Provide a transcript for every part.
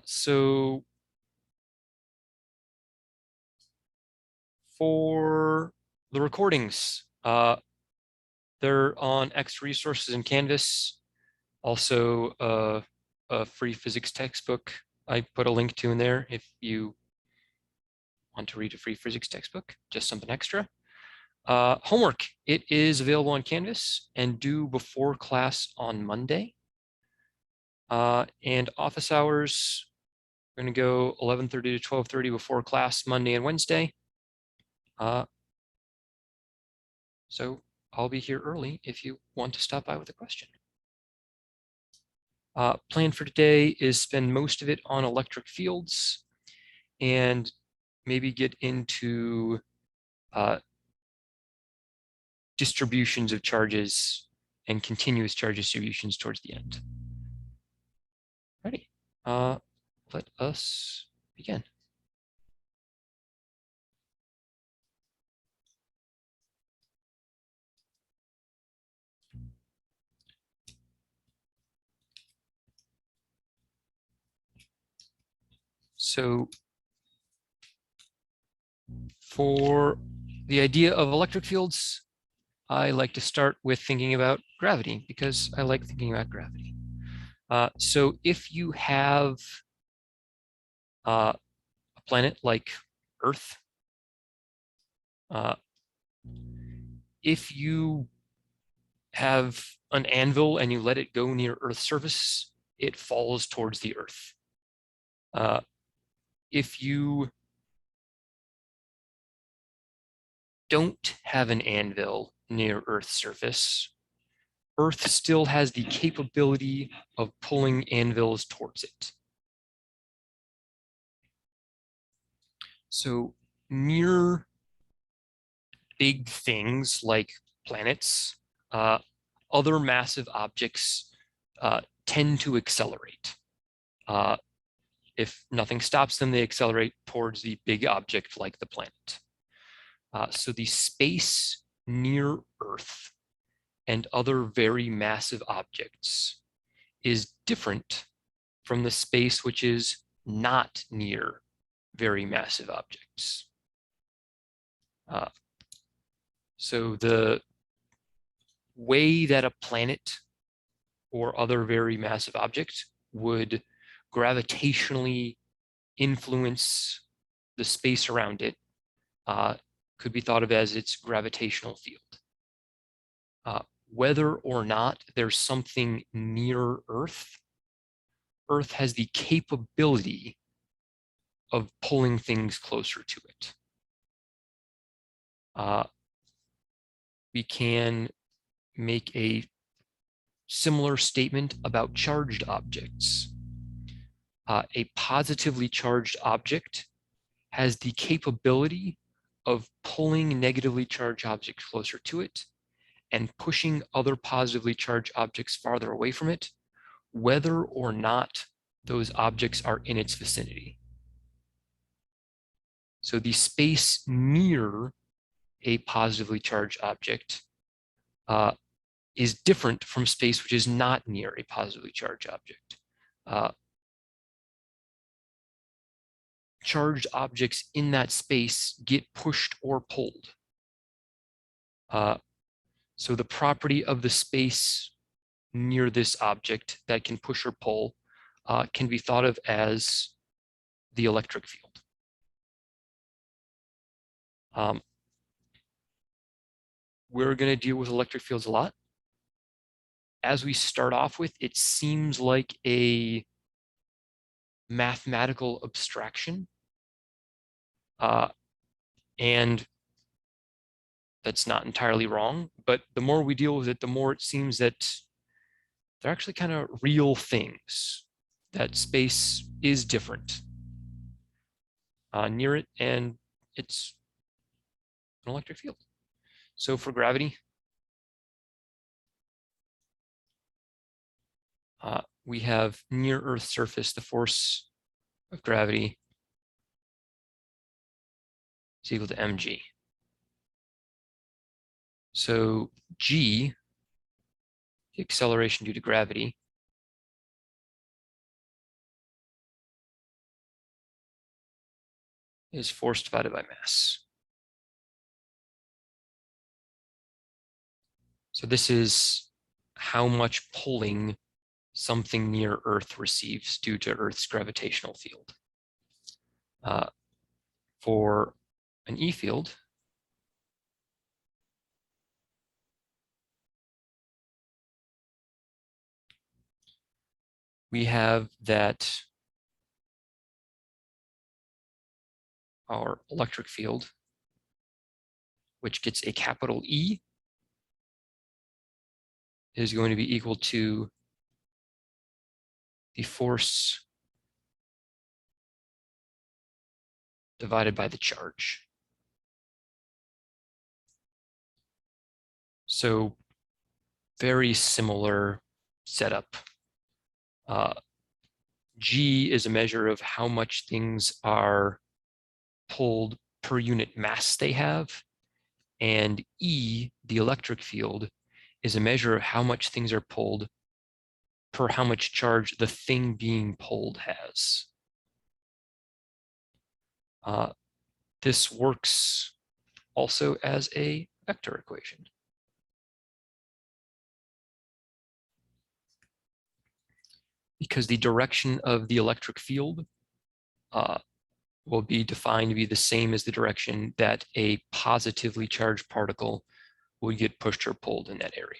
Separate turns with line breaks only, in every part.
So for the recordings, they're on X Resources and Canvas. Also, a free physics textbook I put a link to in there if you want to read a free physics textbook, just something extra. Homework, it is available on Canvas and due before class on Monday. And office hours, we're going to go 11:30 to 12:30 before class Monday and Wednesday. So I'll be here early if you want to stop by with a question. Plan for today is spend most of it on electric fields and maybe get into distributions of charges and continuous charge distributions towards the end. Ready? Let us begin. So for the idea of electric fields, I like to start with thinking about gravity because I like thinking about gravity. So if you have a planet like Earth, if you have an anvil and you let it go near Earth's surface, it falls towards the Earth. If you don't have an anvil near Earth's surface, Earth still has the capability of pulling anvils towards it. So near big things like planets, other massive objects tend to accelerate. If nothing stops them, they accelerate towards the big object like the planet. So the space near Earth and other very massive objects is different from the space which is not near very massive objects. So the way that a planet or other very massive object would gravitationally influence the space around it could be thought of as its gravitational field. Whether or not there's something near Earth, Earth has the capability of pulling things closer to it. We can make a similar statement about charged objects. A positively charged object has the capability of pulling negatively charged objects closer to it and pushing other positively charged objects farther away from it, whether or not those objects are in its vicinity. So the space near a positively charged object is different from space which is not near a positively charged object. Charged objects in that space get pushed or pulled. So the property of the space near this object that can push or pull can be thought of as the electric field. We're going to deal with electric fields a lot. As we start off with, it seems like a mathematical abstraction. And that's not entirely wrong, but the more we deal with it, the more it seems that they're actually kind of real things, that space is different near it, and it's an electric field. So for gravity, we have near Earth's surface, the force of gravity is equal to mg. So g, the acceleration due to gravity, is force divided by mass. So this is how much pulling something near Earth receives due to Earth's gravitational field. For an E field, we have that our electric field, which gets a capital E, is going to be equal to the force divided by the charge. So very similar setup. G is a measure of how much things are pulled per unit mass they have. And E, the electric field, is a measure of how much things are pulled per how much charge the thing being pulled has. This works also as a vector equation. Because the direction of the electric field will be defined to be the same as the direction that a positively charged particle would get pushed or pulled in that area.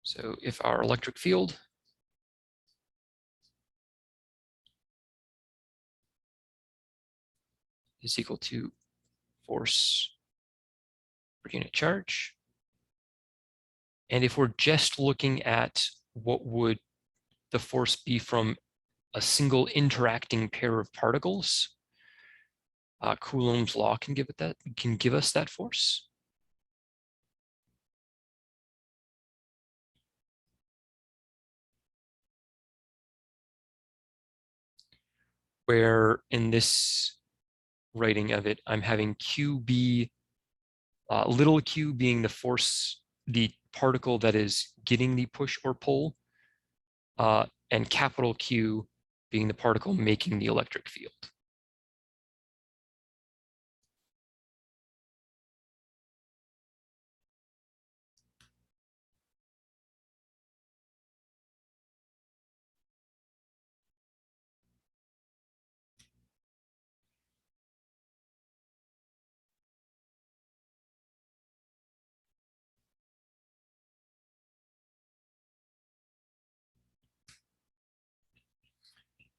So if our electric field is equal to force per unit charge, and if we're just looking at what would the force be from a single interacting pair of particles, Coulomb's law can give us that force. Where in this writing of it, I'm having Q be little q being the force, the particle that is getting the push or pull, and capital Q being the particle making the electric field.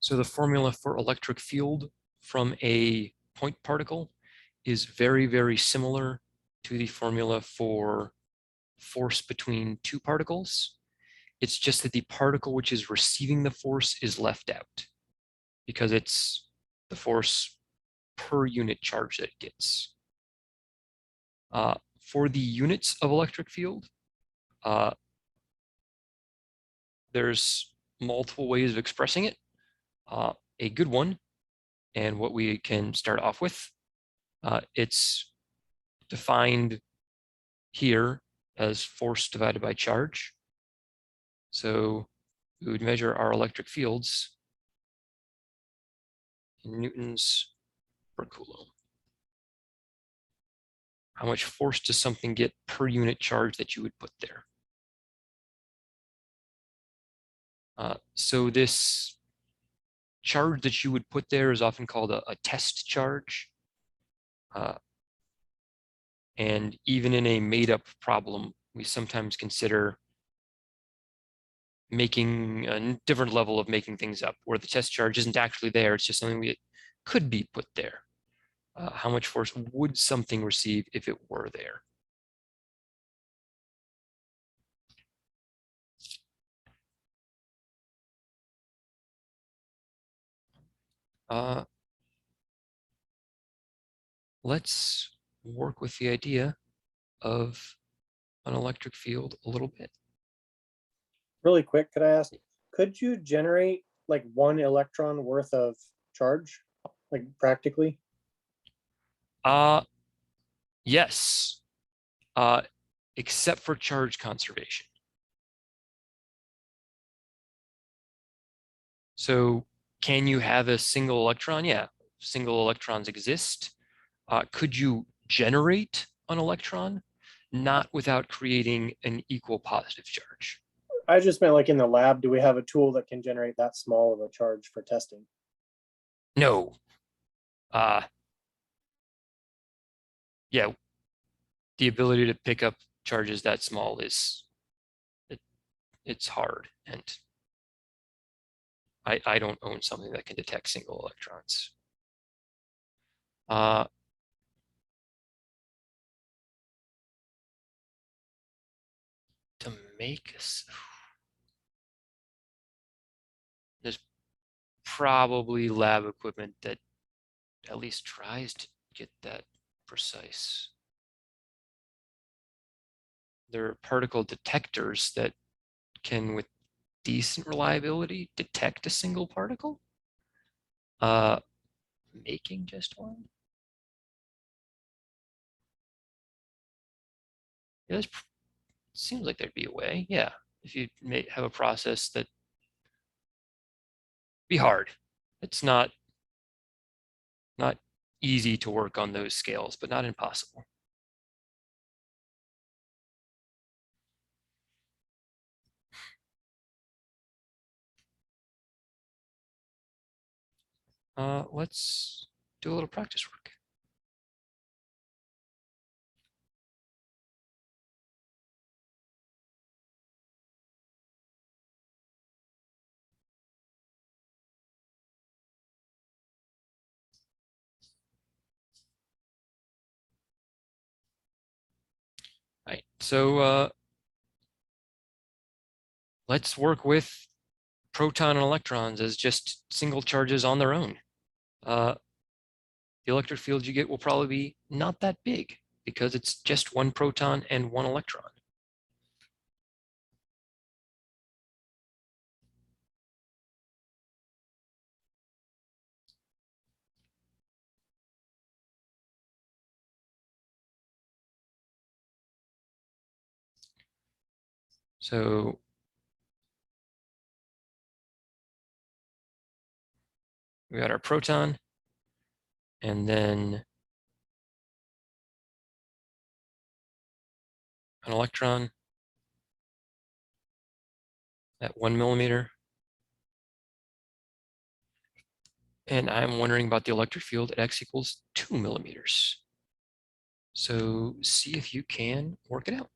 So the formula for electric field from a point particle is very, very similar to the formula for force between two particles. It's just that the particle which is receiving the force is left out because it's the force per unit charge that it gets. For the units of electric field, there's multiple ways of expressing it. A good one, and what we can start off with, it's defined here as force divided by charge. So we would measure our electric fields in newtons per coulomb. How much force does something get per unit charge that you would put there? So this charge that you would put there is often called a test charge. And even in a made-up problem, we sometimes consider making a different level of making things up, where the test charge isn't actually there, it's just something that could be put there. How much force would something receive if it were there? Let's work with the idea of an electric field a little bit.
Really quick, could I ask, could you generate like 1 electron worth of charge, like practically?
Yes, except for charge conservation. So can you have a single electron? Yeah, single electrons exist. Could you generate an electron? Not without creating an equal positive charge.
I just meant like in the lab, do we have a tool that can generate that small of a charge for testing?
No. Uh, yeah, the ability to pick up charges that small is it's hard, and I don't own something that can detect single electrons. Uh, to make us, there's probably lab equipment that at least tries to get that precise. There are particle detectors that can, with decent reliability, detect a single particle. Making just one. Yeah, there's, seems like there'd be a way. Yeah, if you have a process that be hard. It's not easy to work on those scales, but not impossible. Let's do a little practice work. All right, so let's work with proton and electrons as just single charges on their own. The electric field you get will probably be not that big because it's just one proton and one electron. So we got our proton, and then an electron at 1 millimeter. And I'm wondering about the electric field at x equals 2 millimeters. So see if you can work it out.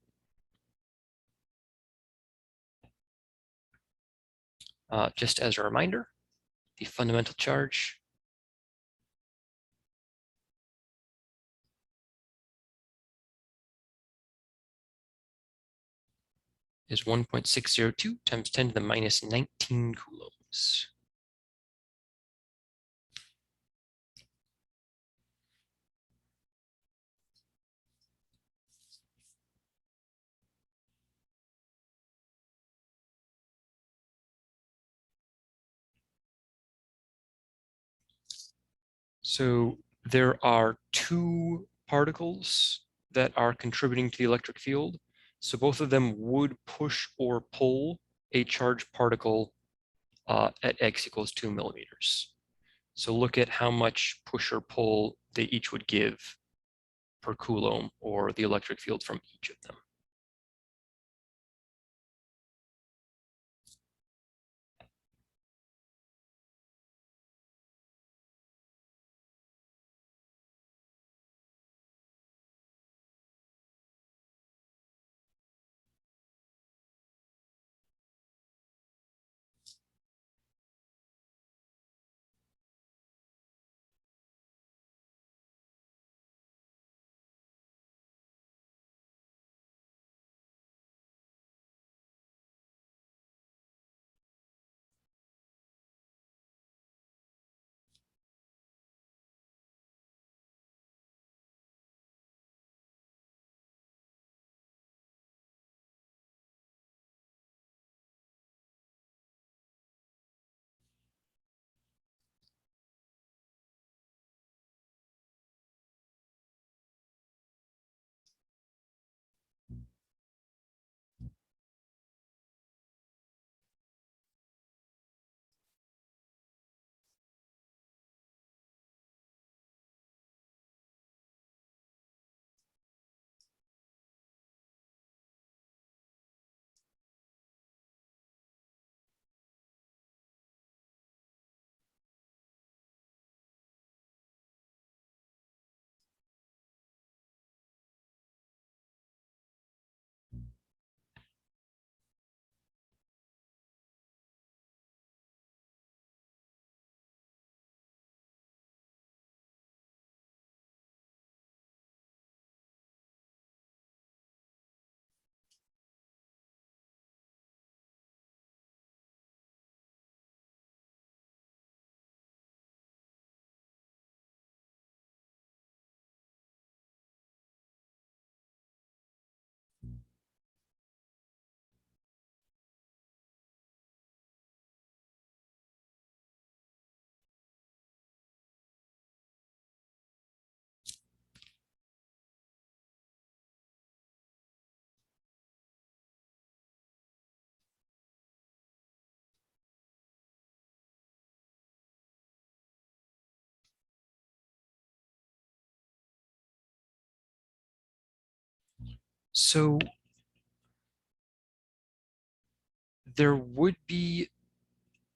Just as a reminder, the fundamental charge is 1.602 times 10 to the minus 19 coulombs. So there are two particles that are contributing to the electric field. So both of them would push or pull a charged particle at x equals 2 millimeters. So look at how much push or pull they each would give per coulomb, or the electric field from each of them. So there would be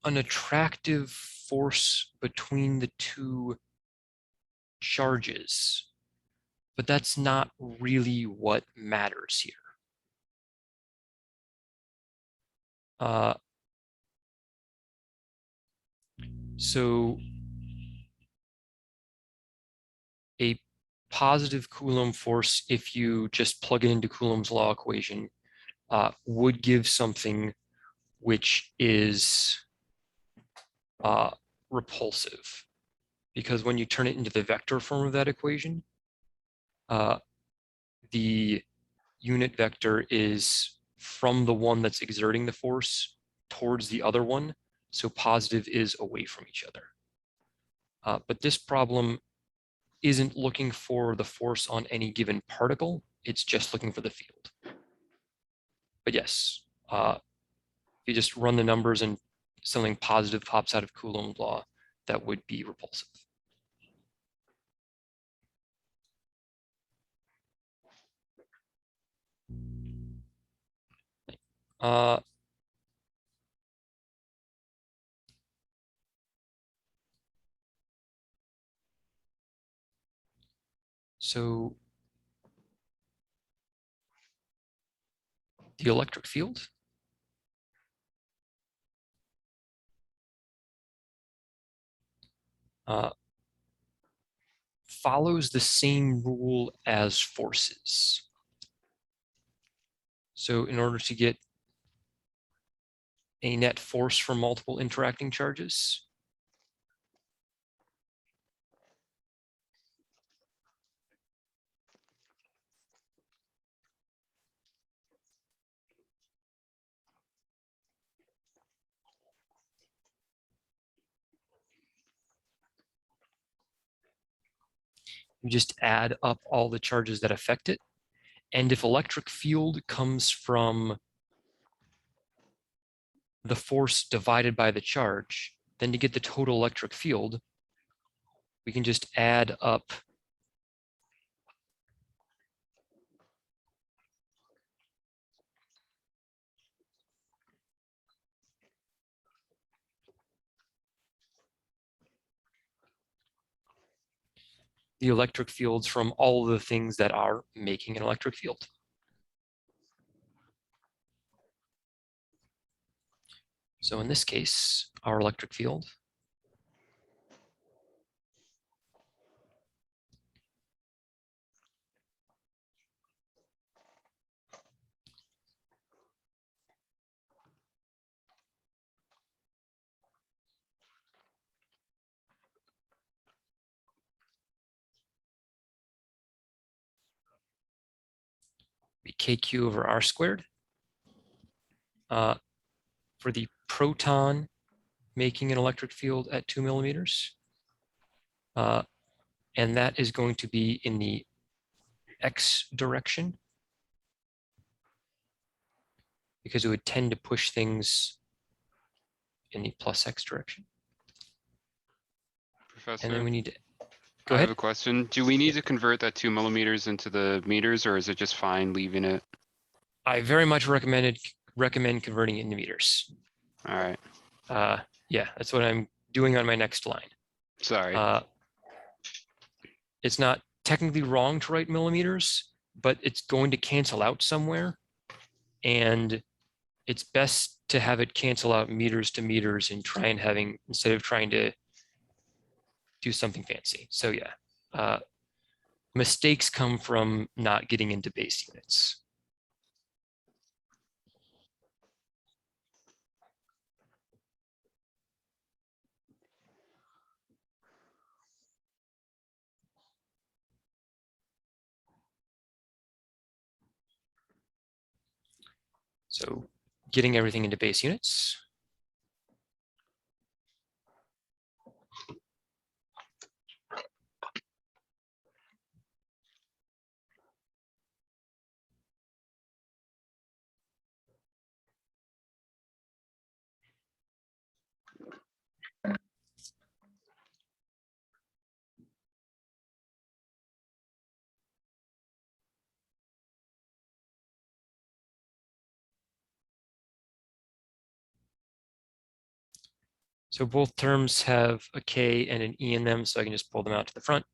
an attractive force between the two charges, but that's not really what matters here. So a positive Coulomb force, if you just plug it into Coulomb's law equation, would give something which is repulsive. Because when you turn it into the vector form of that equation, the unit vector is from the one that's exerting the force towards the other one. So positive is away from each other. But this problem isn't looking for the force on any given particle. It's just looking for the field. But yes, if you just run the numbers and something positive pops out of Coulomb's law, that would be repulsive. So the electric field follows the same rule as forces. So in order to get a net force from multiple interacting charges, you just add up all the charges that affect it. And if electric field comes from the force divided by the charge, then to get the total electric field, we can just add up the electric fields from all of the things that are making an electric field. So in this case, our electric field be kq over r squared. For the proton making an electric field at 2 millimeters. And that is going to be in the x direction, because it would tend to push things in the plus x direction.
Professor,
And then we need to,
I
go
have
ahead.
a question. Do we need to convert that 2 millimeters into the meters, or is it just fine leaving it?
I very much recommend converting it into meters.
All right,
Yeah, that's what I'm doing on my next line.
sorry.
It's not technically wrong to write millimeters, but it's going to cancel out somewhere. And it's best to have it cancel out meters to meters and try and instead of trying to do something fancy. So yeah, mistakes come from not getting into base units. So getting everything into base units. So both terms have a K and an E in them, so I can just pull them out to the front.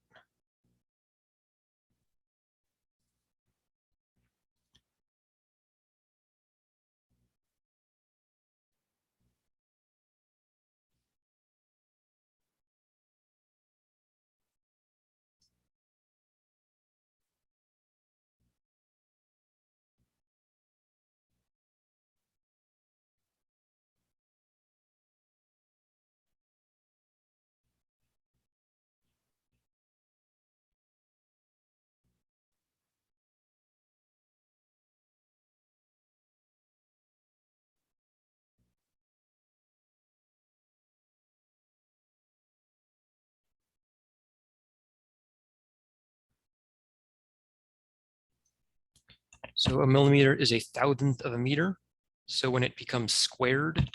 So a millimeter is a thousandth of a meter. So when it becomes squared,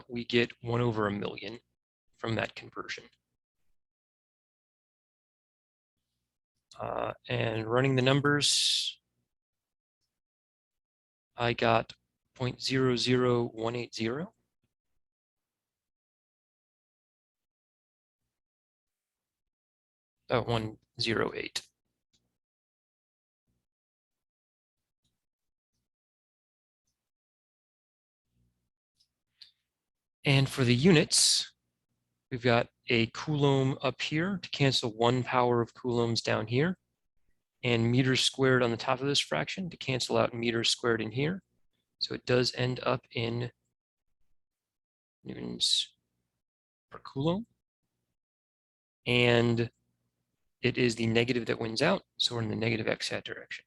we get 1/1,000,000 from that conversion. And running the numbers, I got 0.00180. Oh, 108. And for the units, we've got a coulomb up here to cancel 1 power of coulombs down here, and meters squared on the top of this fraction to cancel out meters squared in here. So it does end up in newtons per coulomb. And it is the negative that wins out, so we're in the negative x hat direction.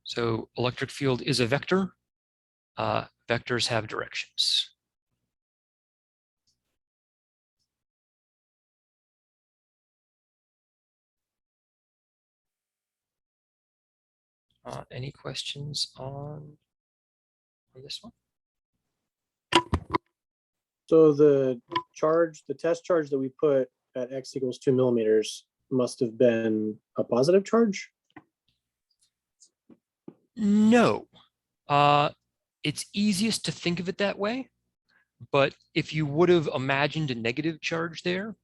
So electric field is a vector. Vectors have directions. Any questions on this one?
So the charge, the test charge that we put at x equals 2 millimeters must have been a positive charge?
No. It's easiest to think of it that way, but if you would have imagined a negative charge there,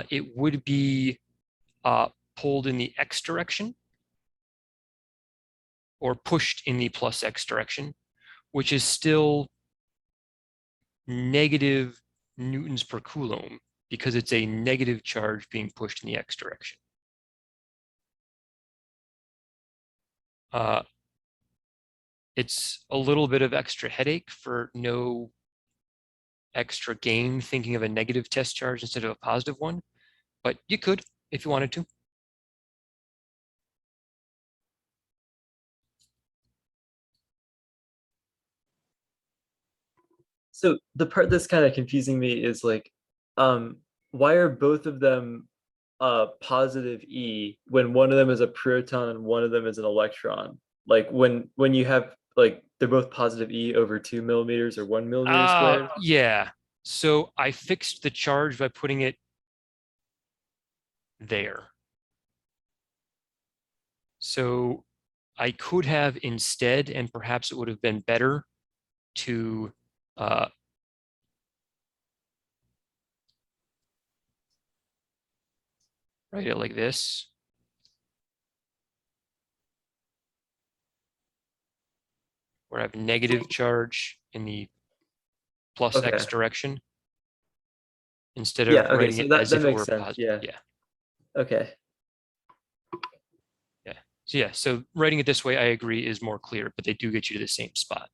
it would be pulled in the x direction or pushed in the plus x direction, which is still negative newtons per coulomb because it's a negative charge being pushed in the x direction. It's a little bit of extra headache for no extra gain thinking of a negative test charge instead of a positive one, but you could if you wanted to.
So the part that's kind of confusing me is like, why are both of them positive E when one of them is a proton and one of them is an electron? Like when you have like they're both positive E over 2 millimeters or 1 millimeter squared.
Yeah. So I fixed the charge by putting it there. So I could have instead, and perhaps it would have been better to write it like this. Where I have negative charge in the plus
Okay.
x direction instead of
Yeah, okay,
writing
so
it
that,
as
that
if it
makes
were
sense.
positive.
Yeah.
Yeah.
Okay.
So yeah, so writing it this way, I agree, is more clear, but they do get you to the same spot.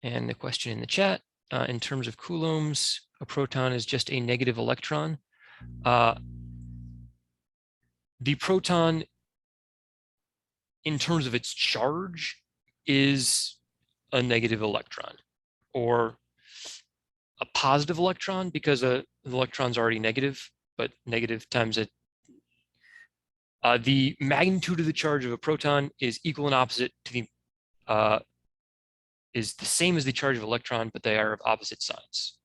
And the question in the chat, in terms of coulombs, a proton is just a negative electron. The proton, in terms of its charge, is a negative electron, or a positive electron because the electron's already negative, but negative times it. The magnitude of the charge of a proton is equal and opposite to the is the same as the charge of electron, but they are of opposite signs.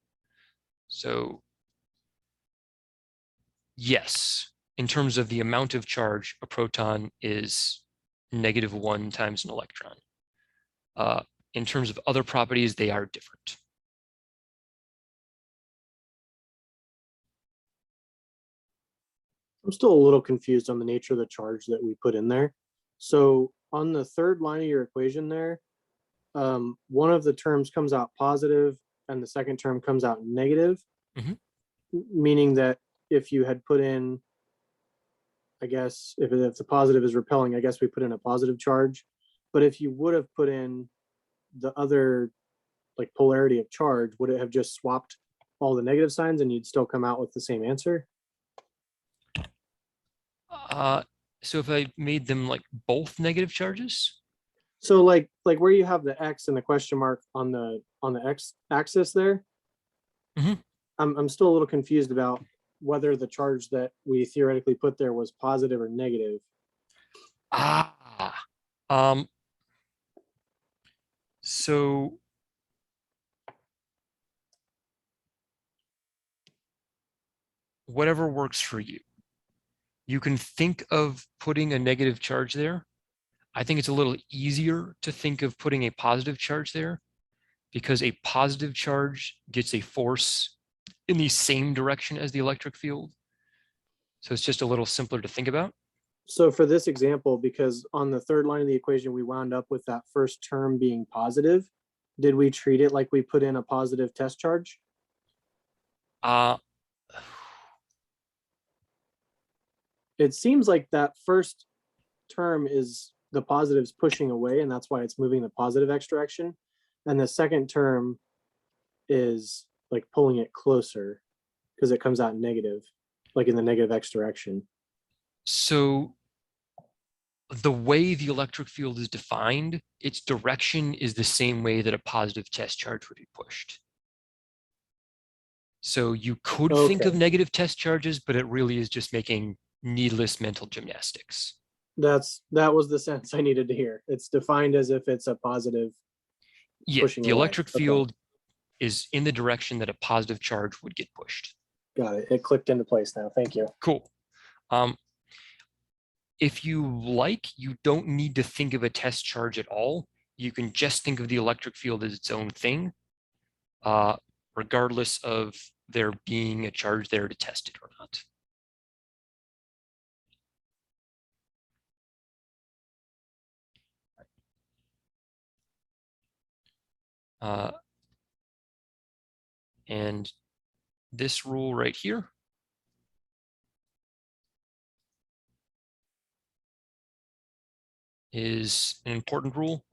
So yes, in terms of the amount of charge, a proton is -1 times an electron. In terms of other properties, they are different.
I'm still a little confused on the nature of the charge that we put in there. So on the third line of your equation there, one of the terms comes out positive and the second term comes out negative.
Mhm.
Meaning that if you had put in, I guess, if the positive is repelling, I guess we put in a positive charge. But if you would have put in the other like polarity of charge, would it have just swapped all the negative signs and you'd still come out with the same answer?
So if I made them like both negative charges,
So like where you have the X and the question mark on the X axis there,
Mhm.
I'm still a little confused about whether the charge that we theoretically put there was positive or negative.
um, so whatever works for you. You can think of putting a negative charge there. I think it's a little easier to think of putting a positive charge there because a positive charge gets a force in the same direction as the electric field. So it's just a little simpler to think about.
So for this example, because on the third line of the equation, we wound up with that first term being positive, did we treat it like we put in a positive test charge?
Uh,
It seems like that first term is the positives pushing away, and that's why it's moving the positive X direction. And the second term is like pulling it closer because it comes out negative, like in the negative X direction.
so the way the electric field is defined, its direction is the same way that a positive test charge would be pushed. So you could think of
Okay.
negative test charges, but it really is just making needless mental gymnastics.
That was the sense I needed to hear. It's defined as if it's a positive
Yeah,
pushing
the
away.
electric
Okay.
field is in the direction that a positive charge would get pushed.
Got it. It clicked into place now. Thank you.
Cool. If you like, you don't need to think of a test charge at all. You can just think of the electric field as its own thing, regardless of there being a charge there to test it or not. And this rule right here is an important rule.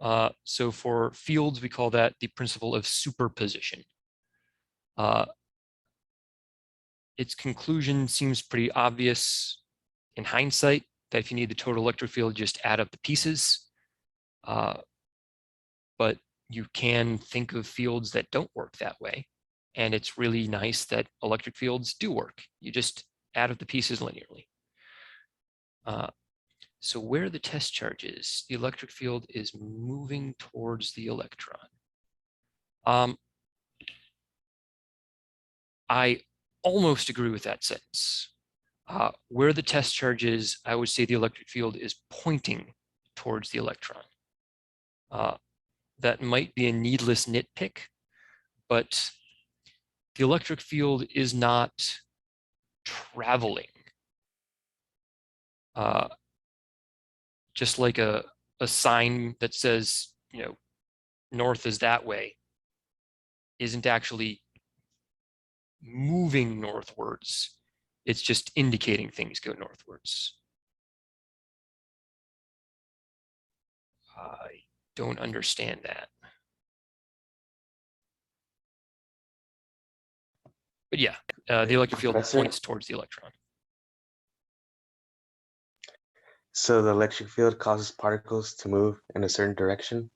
So for fields, we call that the principle of superposition. Its conclusion seems pretty obvious in hindsight, that if you need the total electric field, just add up the pieces. But you can think of fields that don't work that way. And it's really nice that electric fields do work. You just add up the pieces linearly. So where the test charge is, the electric field is moving towards the electron. I almost agree with that sentence. Where the test charge is, I would say the electric field is pointing towards the electron. That might be a needless nitpick, but the electric field is not traveling. Just like a sign that says, north is that way, isn't actually moving northwards. It's just indicating things go northwards. I don't understand that. But yeah, the electric field
Professor?
points towards the electron.
So the electric field causes particles to move in a certain direction?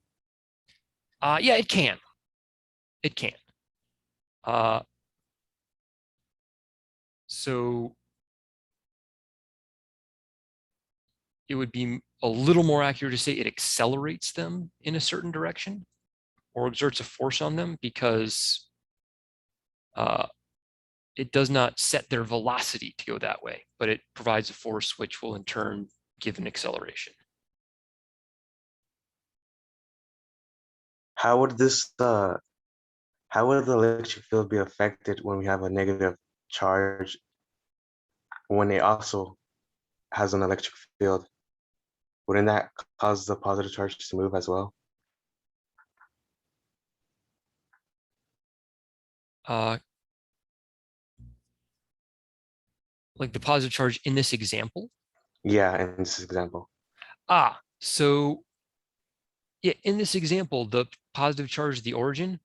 Yeah, it can. It can. So it would be a little more accurate to say it accelerates them in a certain direction. or exerts a force on them because it does not set their velocity to go that way, but it provides a force which will in turn give an acceleration.
How would how would the electric field be affected when we have a negative charge when it also has an electric field? Wouldn't that cause the positive charge to move as well?
Like the positive charge in this example.
Yeah, in this example.
So yeah, in this example, the positive charge at the origin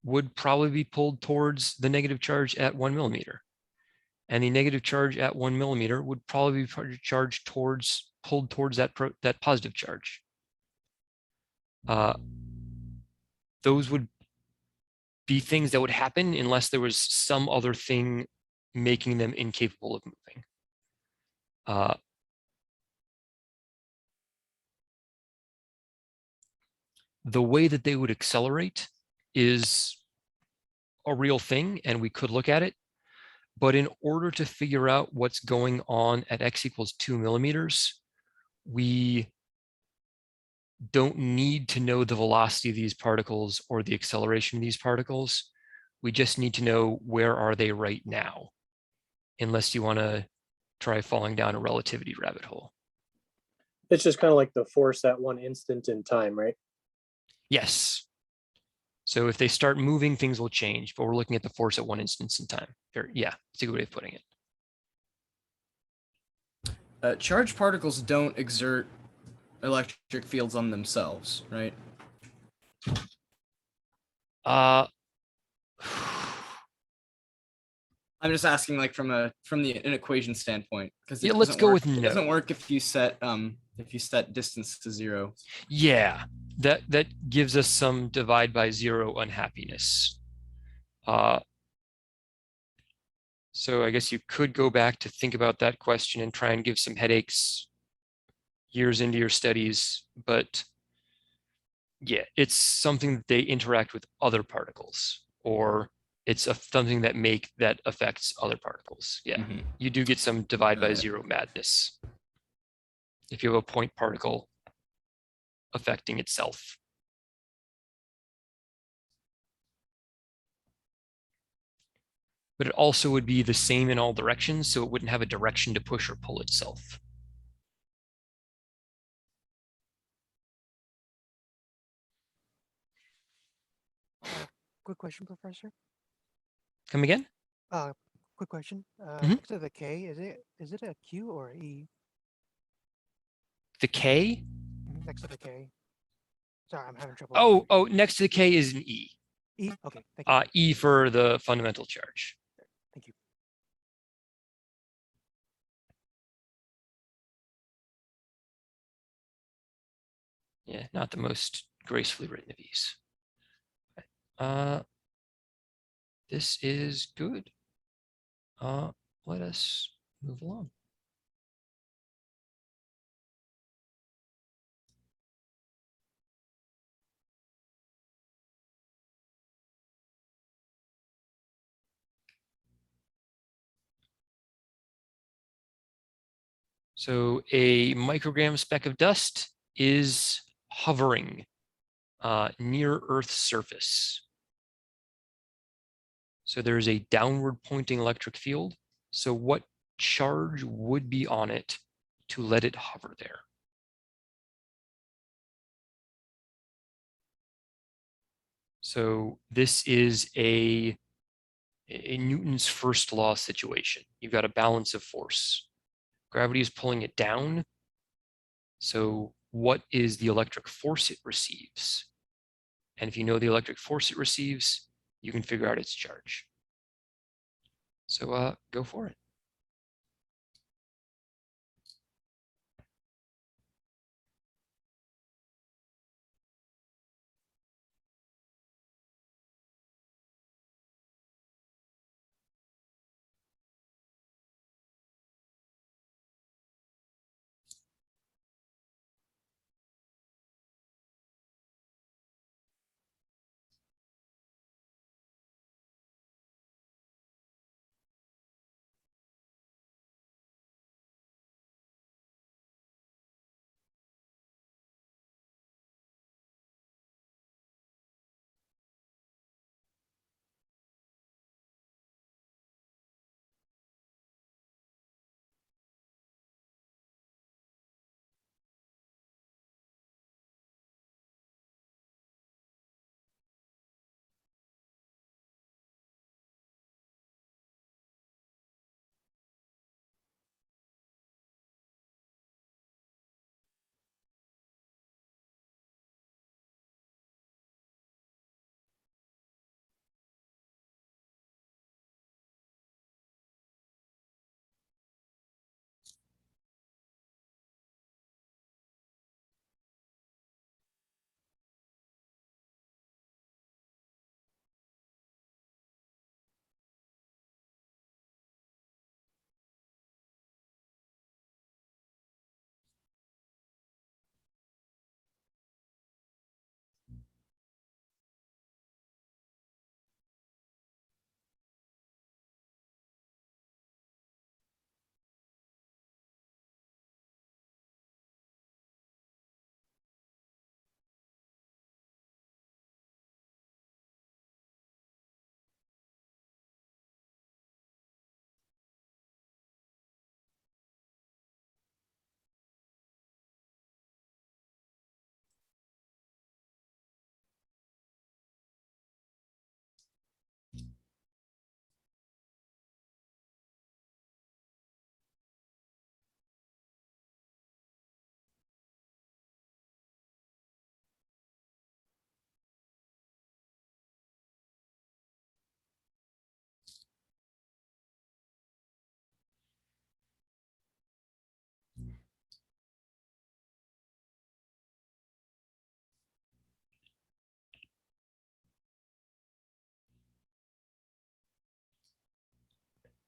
would probably be pulled towards the negative charge at 1 millimeter. And the negative charge at 1 millimeter would probably be charged pulled towards that positive charge. Those would be things that would happen unless there was some other thing making them incapable of moving. The way that they would accelerate is a real thing, and we could look at it. But in order to figure out what's going on at x equals 2 millimeters, we don't need to know the velocity of these particles or the acceleration of these particles. We just need to know where are they right now, unless you want to try falling down a relativity rabbit hole.
It's just kind of like the force at one instant in time, right?
Yes. So if they start moving, things will change, but we're looking at the force at one instance in time. Yeah, it's a good way of putting it.
Charged particles don't exert electric fields on themselves, right?
Uh,
I'm just asking, like from an equation standpoint, because
Yeah, let's go with
It doesn't
no.
work if you set distance to 0.
Yeah, that gives us some divide by zero unhappiness. So I guess you could go back to think about that question and try and give some headaches years into your studies, but yeah, it's something that they interact with other particles, or it's something that affects other particles. Yeah,
Mhm.
you do get some divide by
Got it.
zero madness if you have a point particle affecting itself. But it also would be the same in all directions, so it wouldn't have a direction to push or pull itself.
Quick question, Professor.
Come again?
Quick question.
Mhm.
Next to the K, is it a Q or a E?
The K?
Next to the K. Sorry, I'm having trouble.
Oh, next to the K is an E.
E. Okay, thank you.
E for the fundamental charge.
Thank you.
Yeah, not the most gracefully written of E's. This is good. Let us move along. So a microgram speck of dust is hovering near Earth's surface. So there's a downward pointing electric field. So what charge would be on it to let it hover there? So this is a Newton's first law situation. You've got a balance of force. Gravity is pulling it down. So what is the electric force it receives? And if you know the electric force it receives, you can figure out its charge. So go for it.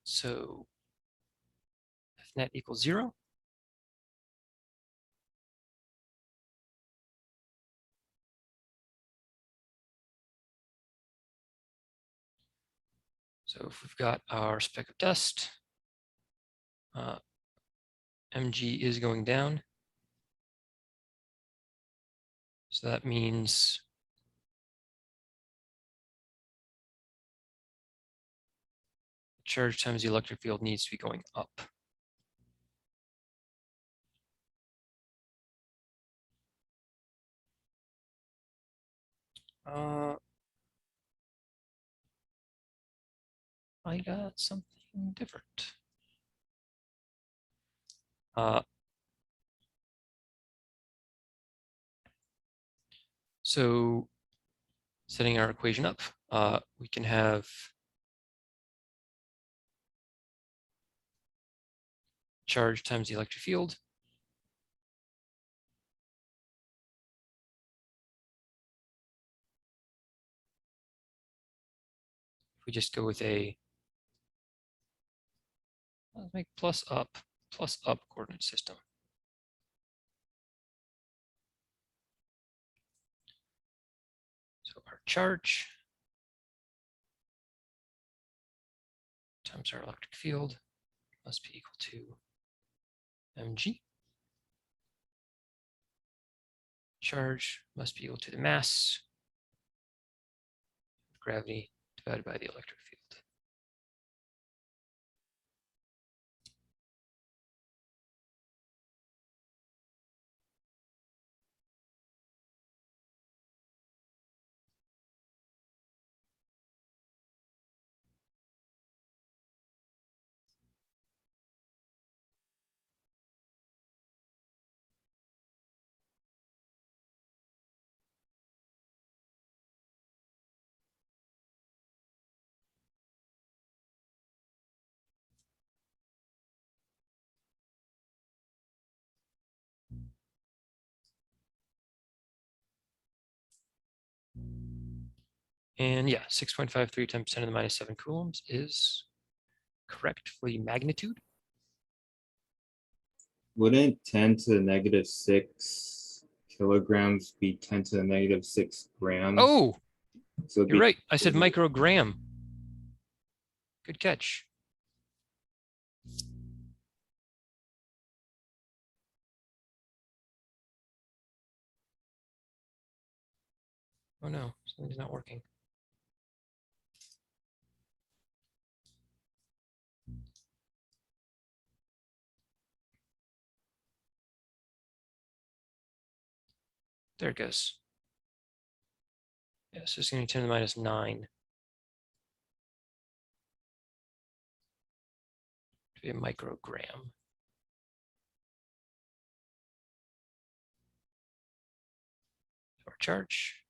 So F net equals 0. So if we've got our speck of dust, mg is going down. So that means charge times the electric field needs to be going up. I got something different. So setting our equation up, we can have charge times the electric field. If we just go with a, let's make plus up coordinate system. So our charge times our electric field must be equal to mg. Charge must be equal to the mass of gravity divided by the electric field. And yeah, 6.53 times 10 to the minus 7 coulombs is correct for the magnitude.
Wouldn't 10 to the negative 6 kilograms be 10 to the negative 6 grams?
Oh,
So it'd
you're
be
right. I said
48.
microgram. Good catch. Oh no, something's not working. There it goes. Yeah, so it's going to be 10 to the minus 9 to be a microgram. Our charge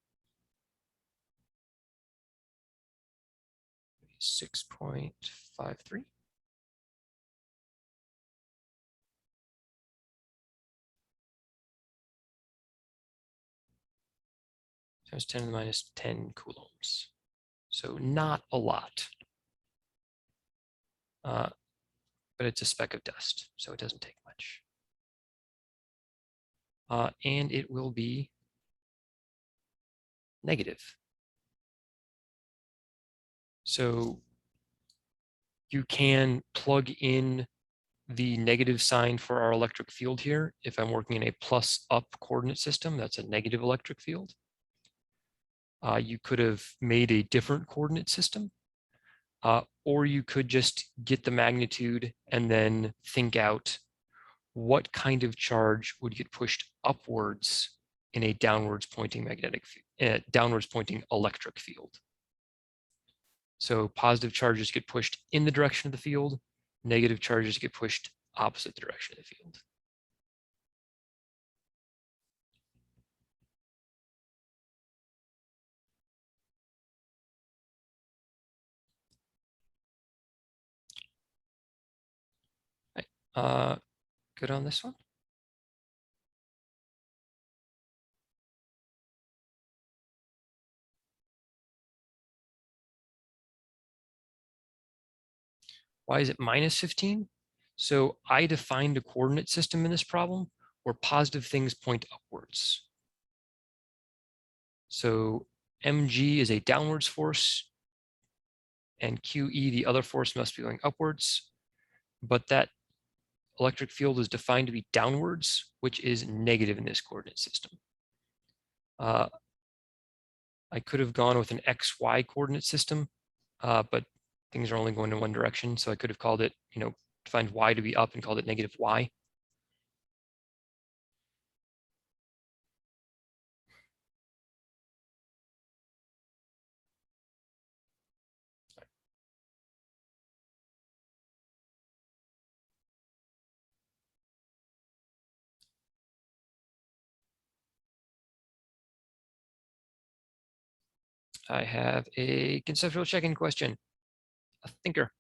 6.53. Times 10 to the minus 10 coulombs. So not a lot. But it's a speck of dust, so it doesn't take much. And it will be negative. So you can plug in the negative sign for our electric field here. If I'm working in a plus up coordinate system, that's a negative electric field. You could have made a different coordinate system, or you could just get the magnitude and then think out what kind of charge would get pushed upwards in a downwards pointing downwards pointing electric field. So positive charges get pushed in the direction of the field, negative charges get pushed opposite the direction of the field. Right. Good on this one. Why is it minus 15? So I defined a coordinate system in this problem where positive things point upwards. So mg is a downwards force, and QE, the other force, must be going upwards. But that electric field is defined to be downwards, which is negative in this coordinate system. I could have gone with an XY coordinate system, but things are only going in one direction. So I could have called it, defined y to be up and called it negative y. I have a conceptual check-in question. A thinker.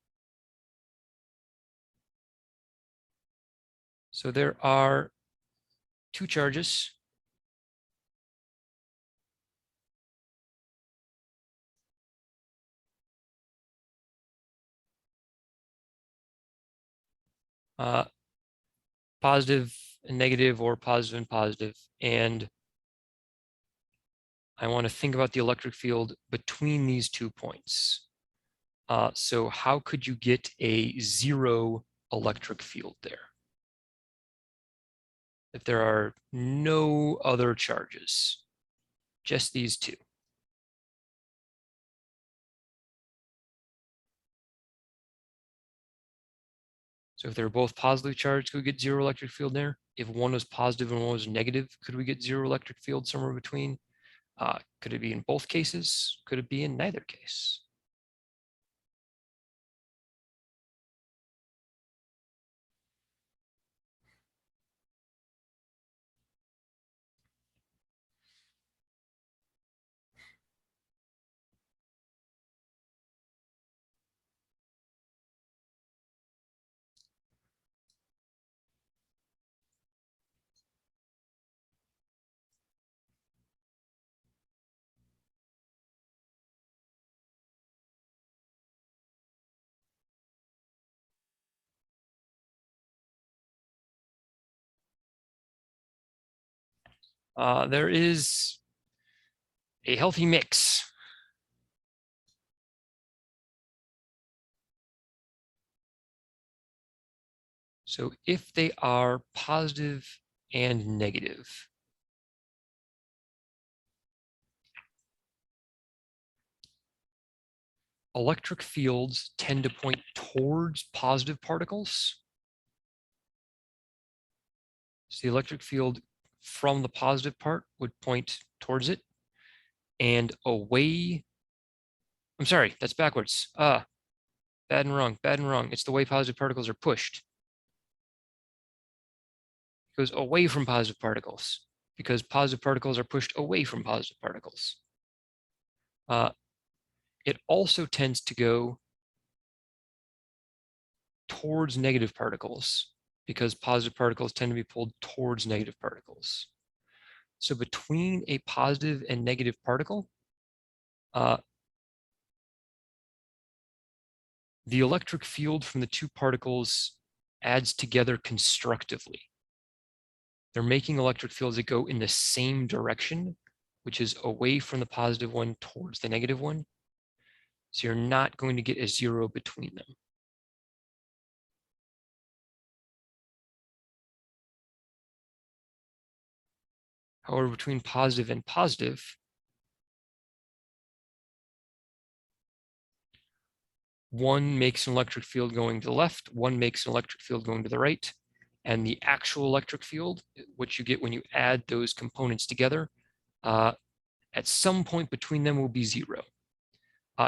So there are two charges. Positive and negative, or positive and positive. And I want to think about the electric field between these 2 points. So how could you get a zero electric field there if there are no other charges, just these two? So if they're both positively charged, could we get zero electric field there? If one was positive and one was negative, could we get zero electric field somewhere between? Could it be in both cases? Could it be in neither case? There is a healthy mix. So if they are positive and negative, electric fields tend to point towards positive particles. So the electric field from the positive part would point towards it and away. I'm sorry, that's backwards. Bad and wrong, bad and wrong. It's the way positive particles are pushed. It goes away from positive particles because positive particles are pushed away from positive particles. It also tends to go towards negative particles because positive particles tend to be pulled towards negative particles. So between a positive and negative particle, the electric field from the two particles adds together constructively. They're making electric fields that go in the same direction, which is away from the positive one towards the negative one. So you're not going to get a zero between them. However, between positive and positive, one makes an electric field going to the left, one makes an electric field going to the right, and the actual electric field, what you get when you add those components together, at some point between them will be zero.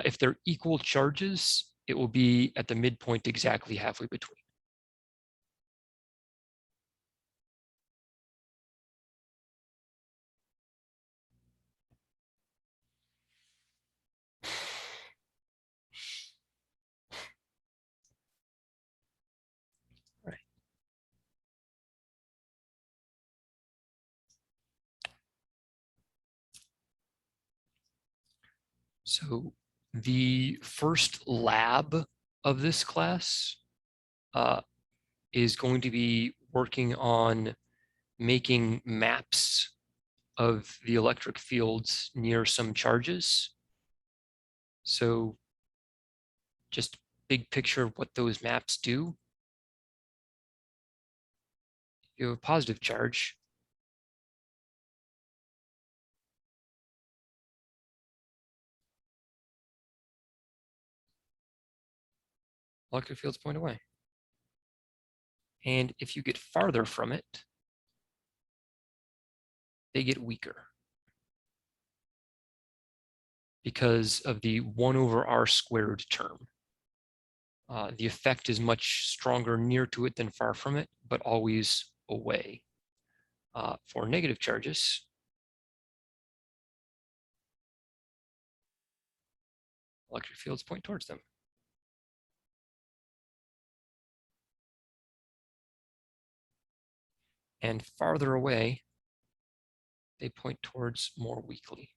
If they're equal charges, it will be at the midpoint exactly halfway between. Right. So the first lab of this class is going to be working on making maps of the electric fields near some charges. So just big picture of what those maps do. You have a positive charge. Electric fields point away. And if you get farther from it, they get weaker because of the 1/r² term. The effect is much stronger near to it than far from it, but always away. For negative charges, electric fields point towards them. And farther away, they point towards more weakly.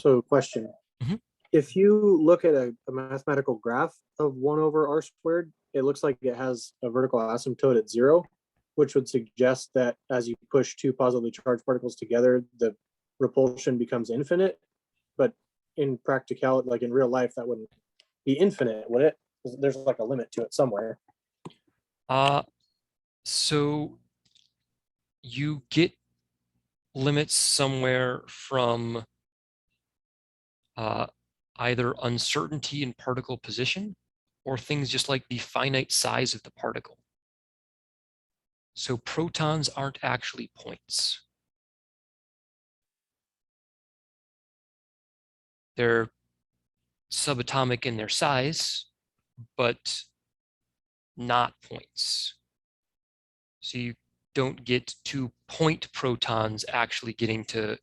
So question.
Mhm.
If you look at a mathematical graph of 1/r², it looks like it has a vertical asymptote at 0, which would suggest that as you push two positively charged particles together, the repulsion becomes infinite. But in practicality, like in real life, that wouldn't be infinite, would it? There's like a limit to it somewhere.
So you get limits somewhere from either uncertainty in particle position or things just like the finite size of the particle. So protons aren't actually points. They're subatomic in their size, but not points. So you don't get 2 point protons actually getting to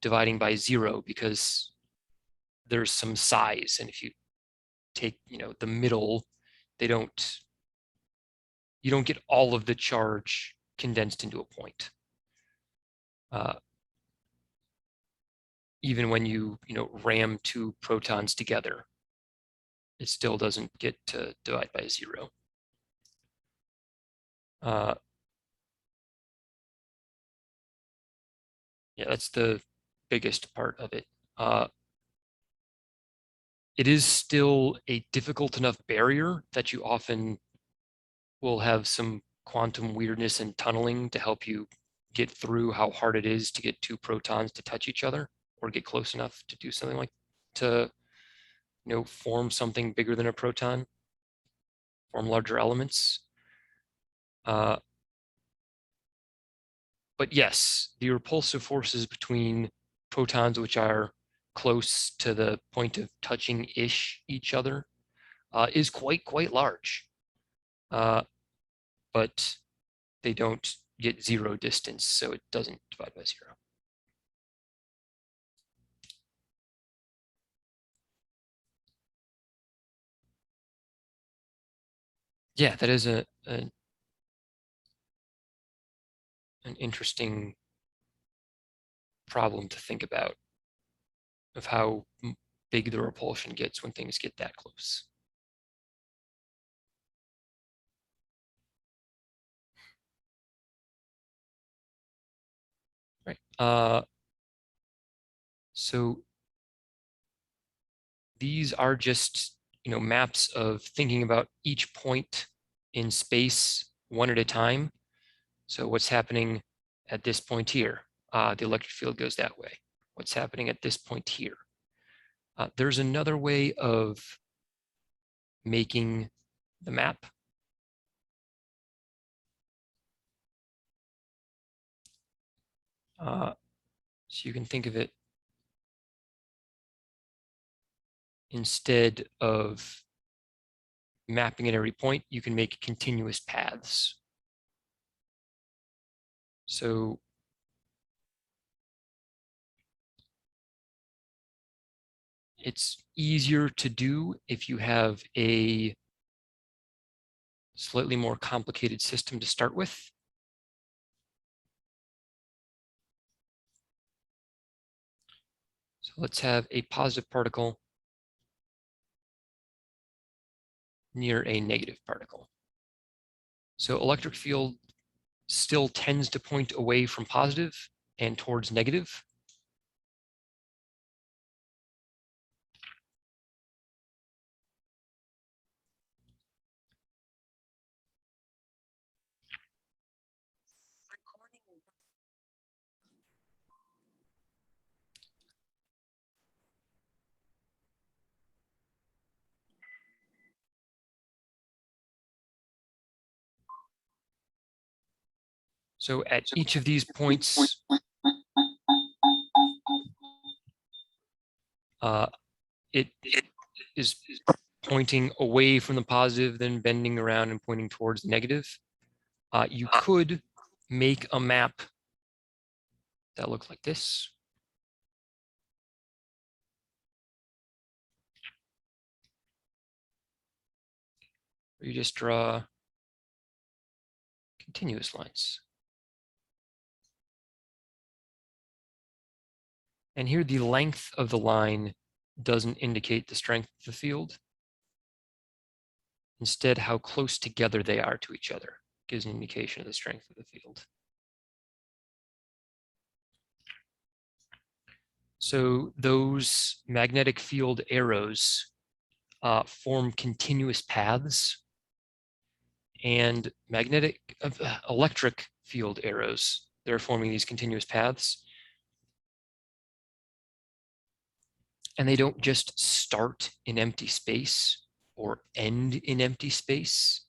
dividing by 0 because there's some size. And if you take, the middle, you don't get all of the charge condensed into a point. Even when you ram 2 protons together, it still doesn't get to divide by 0. Yeah, that's the biggest part of it. It is still a difficult enough barrier that you often will have some quantum weirdness and tunneling to help you get through how hard it is to get 2 protons to touch each other or get close enough to do something like to form something bigger than a proton, form larger elements. But yes, the repulsive forces between protons which are close to the point of touching-ish each other is quite large. But they don't get 0 distance, so it doesn't divide by 0. Yeah, that is an interesting problem to think about of how big the repulsion gets when things get that close. Right. So these are just maps of thinking about each point in space one at a time. So what's happening at this point here? The electric field goes that way. What's happening at this point here? There's another way of making the map. So you can think of it instead of mapping at every point, you can make continuous paths. So it's easier to do if you have a slightly more complicated system to start with. let's have a positive particle near a negative particle. So electric field still tends to point away from positive and towards negative. So at each of these points, it is pointing away from the positive, then bending around and pointing towards the negative. You could make a map that looks like this. You just draw continuous lines. And here the length of the line doesn't indicate the strength of the field. Instead, how close together they are to each other gives an indication of the strength of the field. So those magnetic field arrows form continuous paths, and electric field arrows, they're forming these continuous paths. And they don't just start in empty space or end in empty space.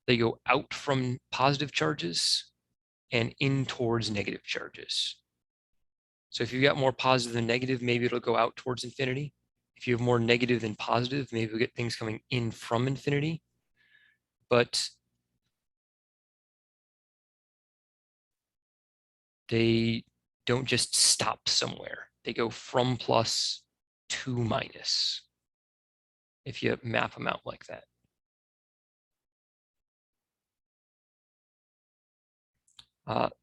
They go out from positive charges and in towards negative charges. So if you've got more positive than negative, maybe it'll go out towards infinity. If you have more negative than positive, maybe we'll get things coming in from infinity. But they don't just stop somewhere. They go from plus to minus, if you map them out like that.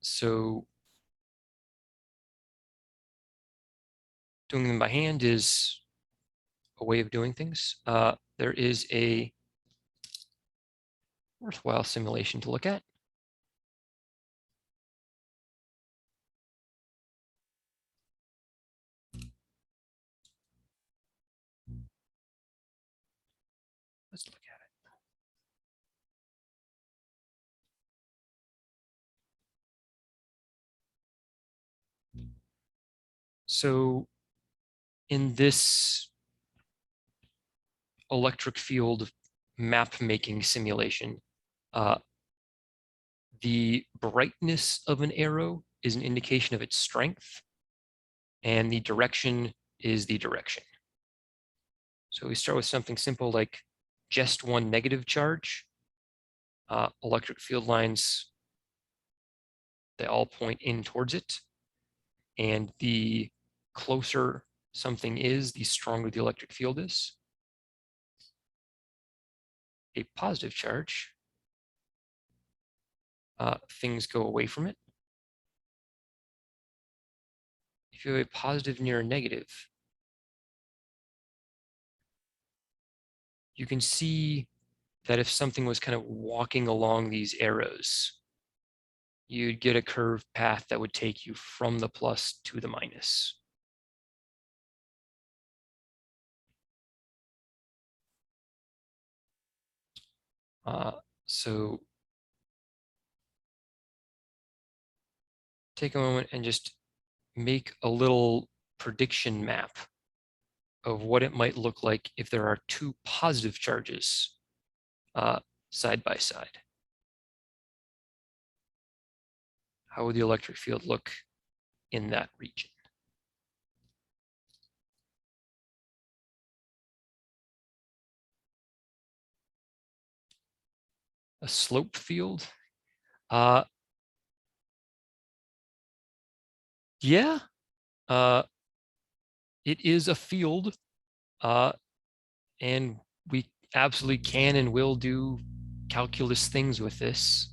So doing them by hand is a way of doing things. There is a worthwhile simulation to look at. Let's look at it. So in this electric field map making simulation, the brightness of an arrow is an indication of its strength, and the direction is the direction. So we start with something simple like just one negative charge. Electric field lines, they all point in towards it. And the closer something is, the stronger the electric field is. A positive charge, things go away from it. If you have a positive near a negative, you can see that if something was kind of walking along these arrows, you'd get a curved path that would take you from the plus to the minus. So take a moment and just make a little prediction map of what it might look like if there are two positive charges side by side. How would the electric field look in that region? A slope field? Yeah, it is a field, and we absolutely can and will do calculus things with this.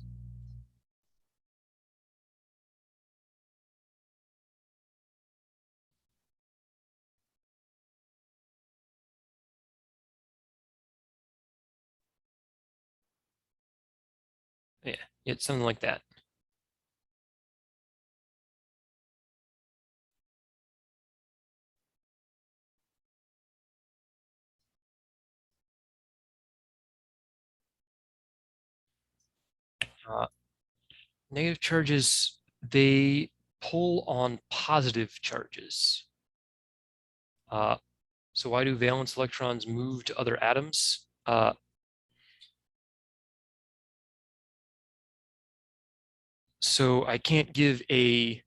It's something like that. Negative charges, they pull on positive charges. So why do valence electrons move to other atoms? So I can't give a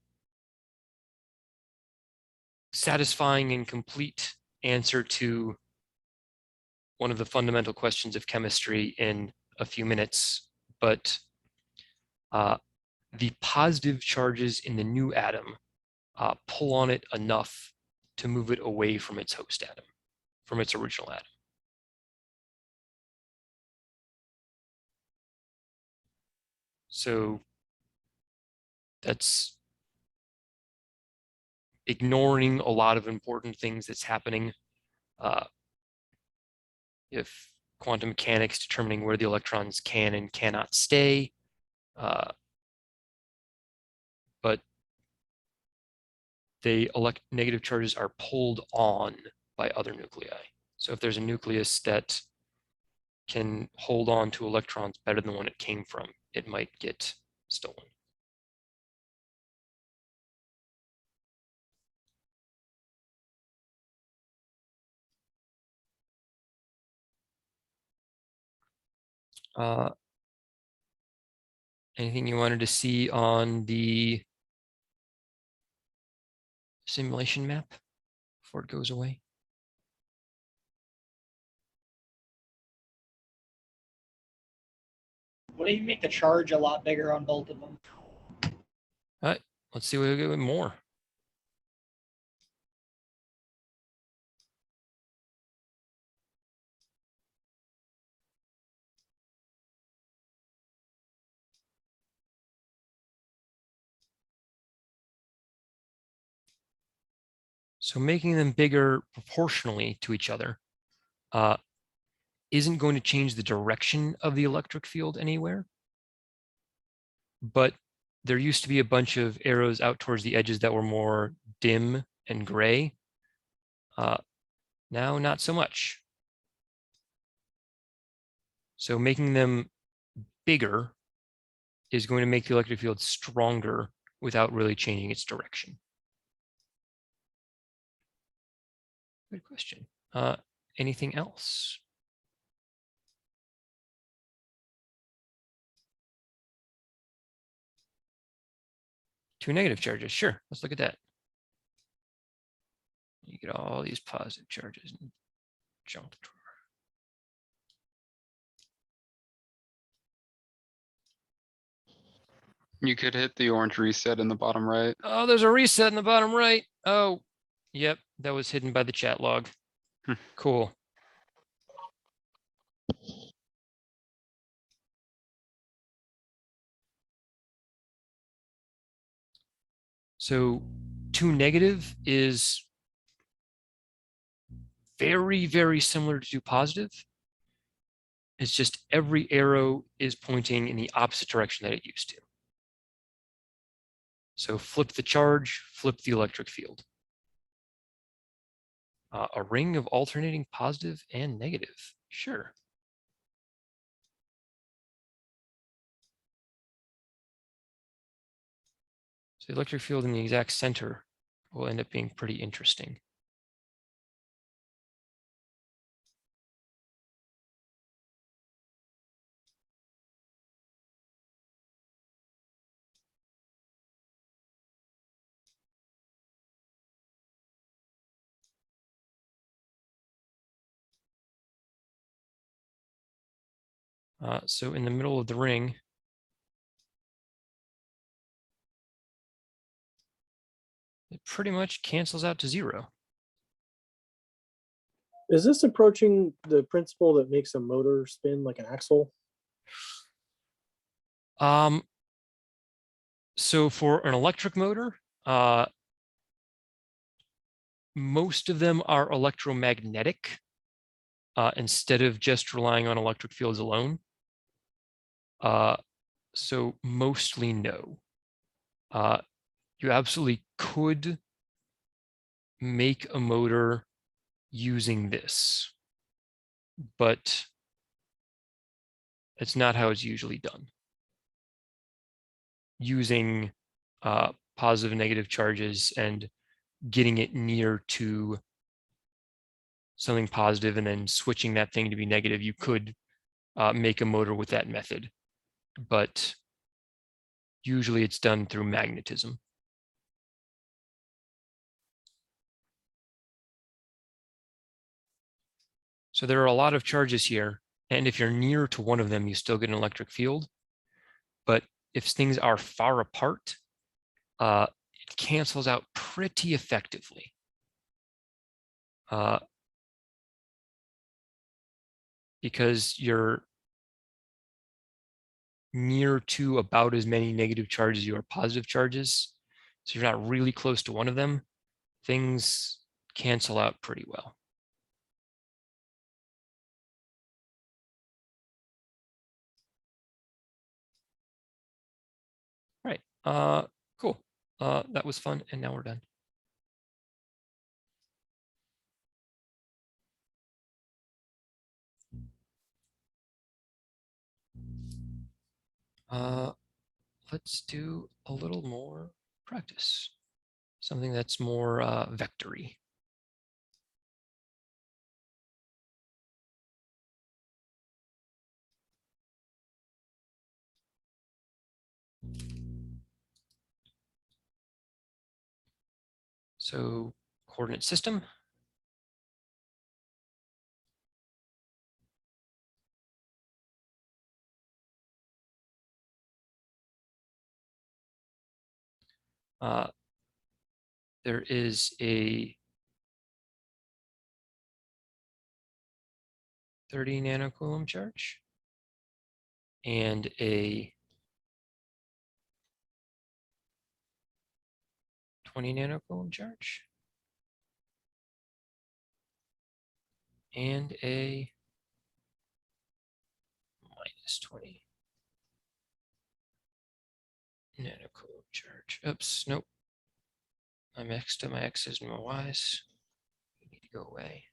satisfying and complete answer to one of the fundamental questions of chemistry in a few minutes, but the positive charges in the new atom pull on it enough to move it away from its host atom, from its original atom. So that's ignoring a lot of important things that's happening. If quantum mechanics determining where the electrons can and cannot stay, but negative charges are pulled on by other nuclei. So if there's a nucleus that can hold on to electrons better than the one it came from, it might get stolen. Anything you wanted to see on the simulation map before it goes away?
What do you make the charge a lot bigger on both of them?
All right, let's see what we get with more. So making them bigger proportionally to each other isn't going to change the direction of the electric field anywhere. But there used to be a bunch of arrows out towards the edges that were more dim and gray. Now, not so much. So making them bigger is going to make the electric field stronger without really changing its direction. Good question. Anything else? Two negative charges, sure, let's look at that. You get all these positive charges in junk drawer.
You could hit the orange reset in the bottom right.
Oh, there's a reset in the bottom right. Oh, yep, that was hidden by the chat log. Cool. So 2 negative is very, very similar to 2 positive. It's just every arrow is pointing in the opposite direction that it used to. So flip the charge, flip the electric field. A ring of alternating positive and negative, sure. So the electric field in the exact center will end up being pretty interesting. So in the middle of the ring, it pretty much cancels out to 0.
Is this approaching the principle that makes a motor spin like an axle?
So for an electric motor, most of them are electromagnetic instead of just relying on electric fields alone. So mostly no. You absolutely could make a motor using this, but it's not how it's usually done. Using positive and negative charges and getting it near to something positive and then switching that thing to be negative, you could make a motor with that method, but usually it's done through magnetism. So there are a lot of charges here, and if you're near to one of them, you still get an electric field. But if things are far apart, it cancels out pretty effectively. Because you're near to about as many negative charges as you are positive charges. So you're not really close to one of them. Things cancel out pretty well. All right, cool. That was fun, and now we're done. Let's do a little more practice. Something that's more vectory. So coordinate system. There is a 30 nanocoulomb charge and a 20 nanocoulomb charge and a minus 20 nanocoulomb charge. Oops, nope. I mixed up my X's and my Y's. You need to go away.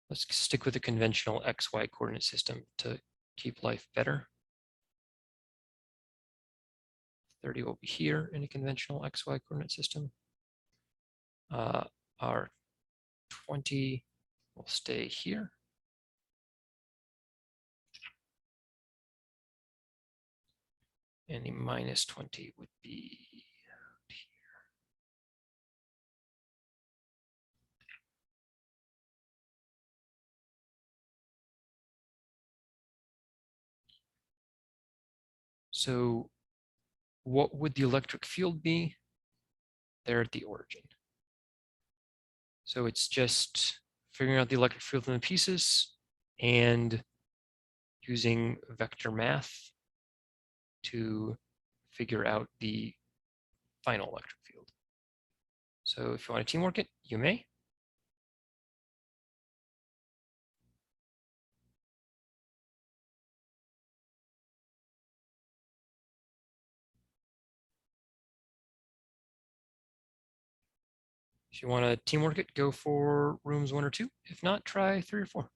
Let's stick with the conventional XY coordinate system to keep life better. 30 will be here in a conventional XY coordinate system. Our 20 will stay here. And the minus 20 would be here. So what would the electric field be? There at the origin. So it's just figuring out the electric field in the pieces and using vector math to figure out the final electric field. So if you want to teamwork it, you may. If you want to teamwork it, go for rooms 1 or 2. If not, try 3 or 4.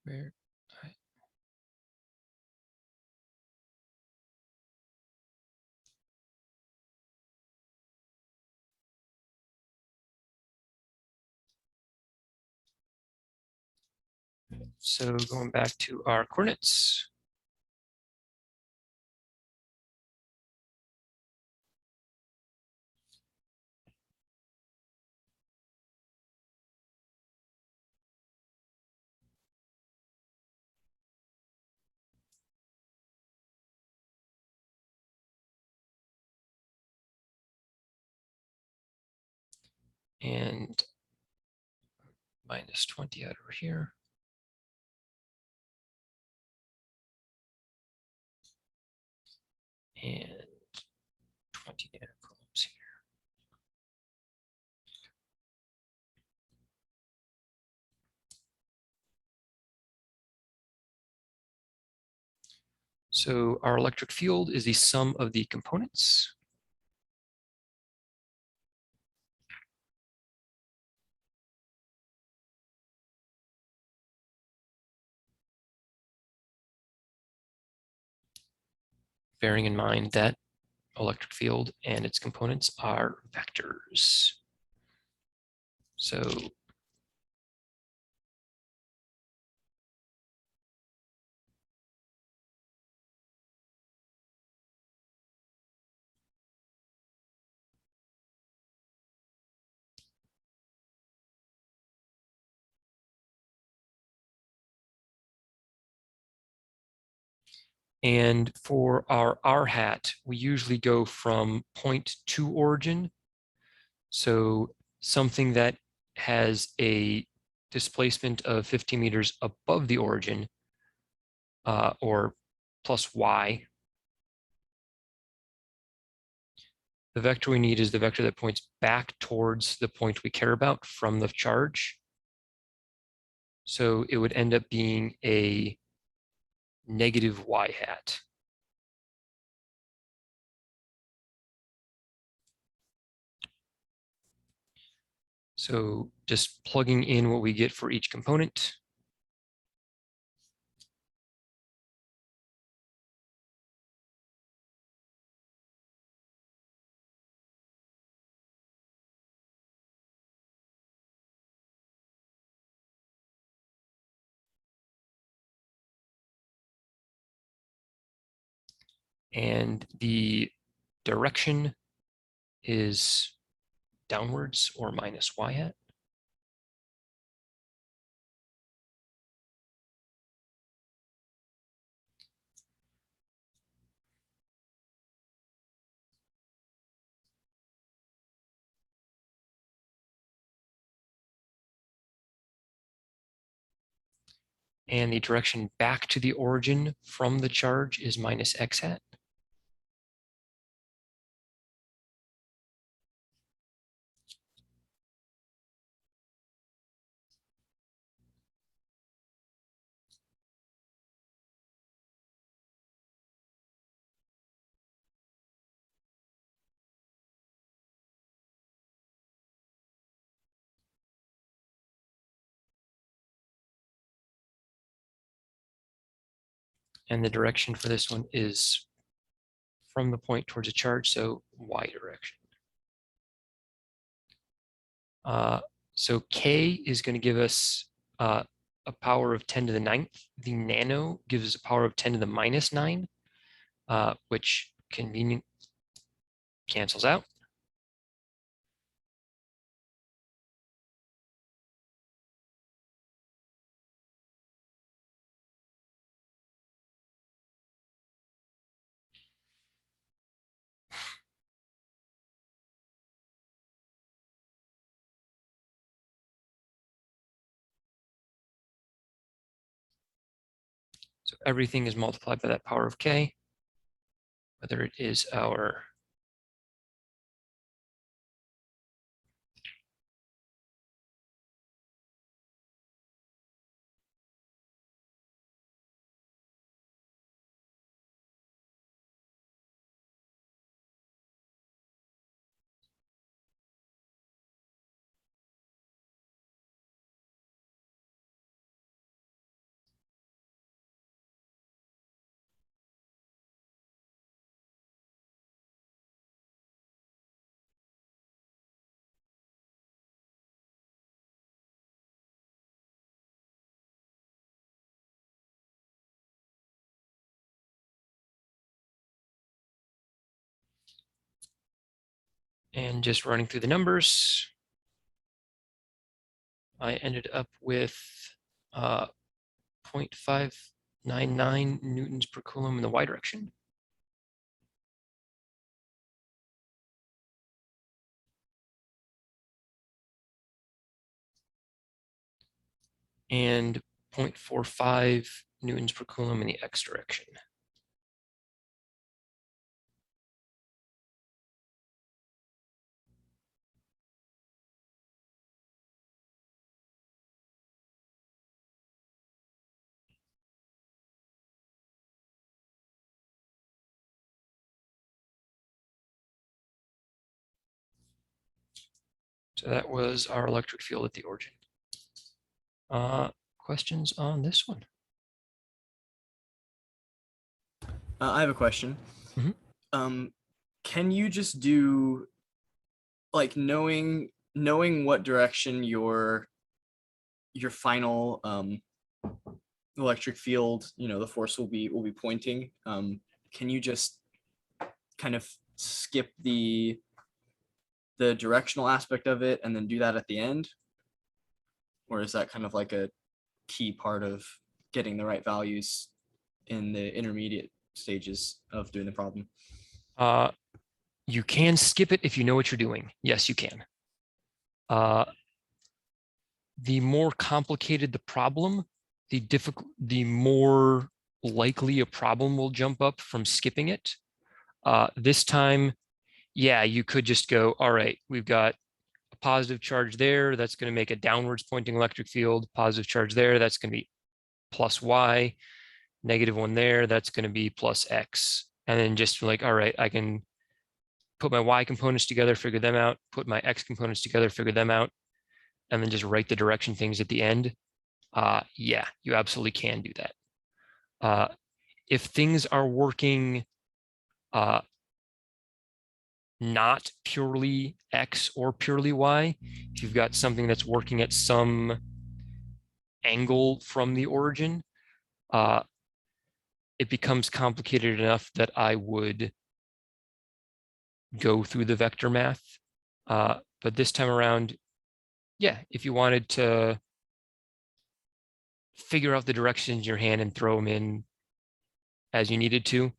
Where? So going back to our coordinates. And minus 20 out over here. And 20 nanocoulombs here. So our electric field is the sum of the components. Bearing in mind that electric field and its components are vectors. So and for our R hat, we usually go from point to origin. So something that has a displacement of 50 meters above the origin, or plus y. The vector we need is the vector that points back towards the point we care about from the charge. So it would end up being a negative y hat. So just plugging in what we get for each component. And the direction is downwards or minus y hat. And the direction back to the origin from the charge is minus x hat. And the direction for this one is from the point towards a charge, so y direction. So K is going to give us a power of 10 to the 9th. The nano gives us a power of 10 to the minus 9, which convenient cancels out. So everything is multiplied by that power of K, whether it is our And just running through the numbers, I ended up with 0.599 newtons per coulomb in the y direction. And 0.45 newtons per coulomb in the x direction. So that was our electric field at the origin. Questions on this one?
I have a question.
Mhm.
Can you just do like knowing what direction your final electric field, the force will be pointing? Can you just kind of skip the directional aspect of it and then do that at the end? Or is that kind of like a key part of getting the right values in the intermediate stages of doing the problem?
You can skip it if you know what you're doing. Yes, you can. The more complicated the problem, the more likely a problem will jump up from skipping it. This time, yeah, you could just go, all right, we've got a positive charge there. That's going to make a downwards pointing electric field. Positive charge there. That's going to be plus y. Negative one there. That's going to be plus x. And then just like, all right, I can put my y components together, figure them out, put my x components together, figure them out, and then just write the direction things at the end. Yeah, you absolutely can do that. If things are working not purely X or purely Y, if you've got something that's working at some angle from the origin, it becomes complicated enough that I would go through the vector math. But this time around, yeah, if you wanted to figure out the directions in your hand and throw them in as you needed to,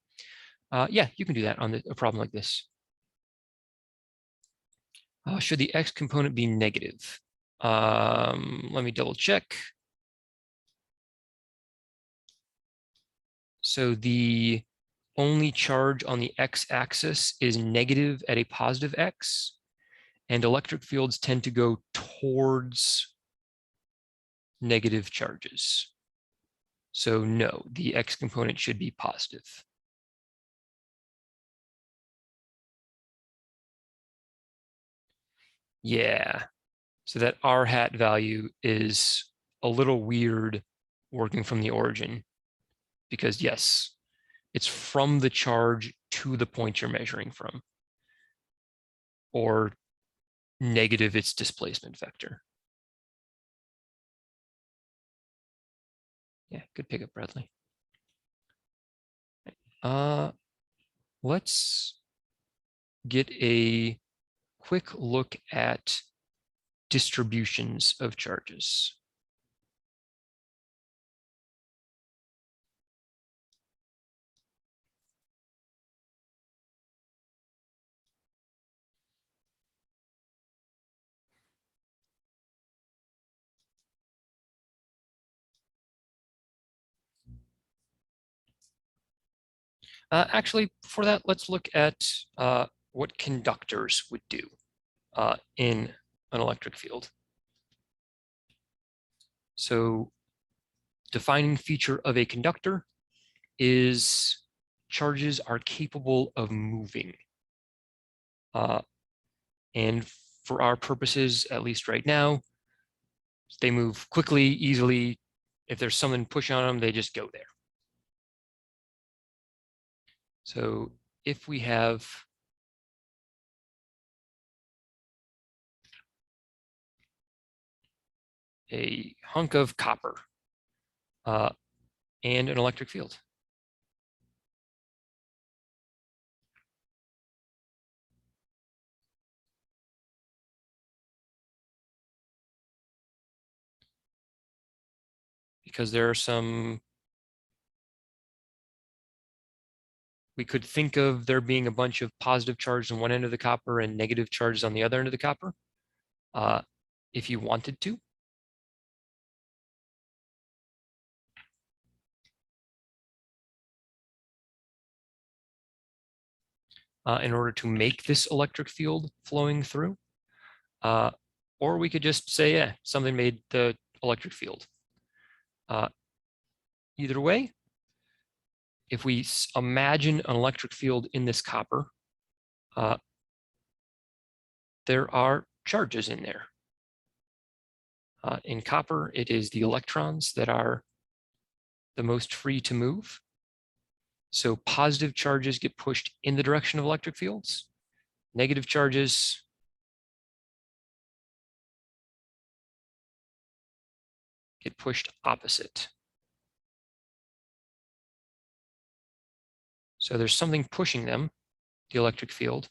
yeah, you can do that on a problem like this. Should the X component be negative? Let me double check. So the only charge on the x-axis is negative at a positive x, and electric fields tend to go towards negative charges. So no, the x component should be positive. Yeah, so that r hat value is a little weird working from the origin, because yes, it's from the charge to the point you're measuring from, or negative its displacement vector. Yeah, good pickup, Bradley. Let's get a quick look at distributions of charges. Actually, for that, let's look at what conductors would do in an electric field. So, defining feature of a conductor is charges are capable of moving. And for our purposes, at least right now, they move quickly, easily. If there's someone push on them, they just go there. So if we have a hunk of copper and an electric field, because there are some, we could think of there being a bunch of positive charges on one end of the copper and negative charges on the other end of the copper, if you wanted to. In order to make this electric field flowing through. Or we could just say, yeah, something made the electric field. Either way, if we imagine an electric field in this copper, there are charges in there. In copper, it is the electrons that are the most free to move. So positive charges get pushed in the direction of electric fields. Negative charges get pushed opposite. So there's something pushing them, the electric field.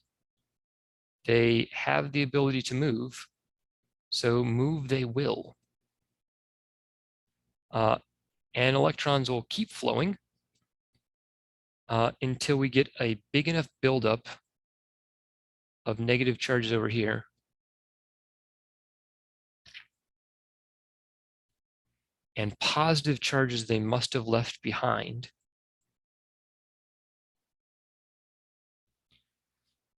They have the ability to move, so move they will. And electrons will keep flowing until we get a big enough buildup of negative charges over here. And positive charges they must have left behind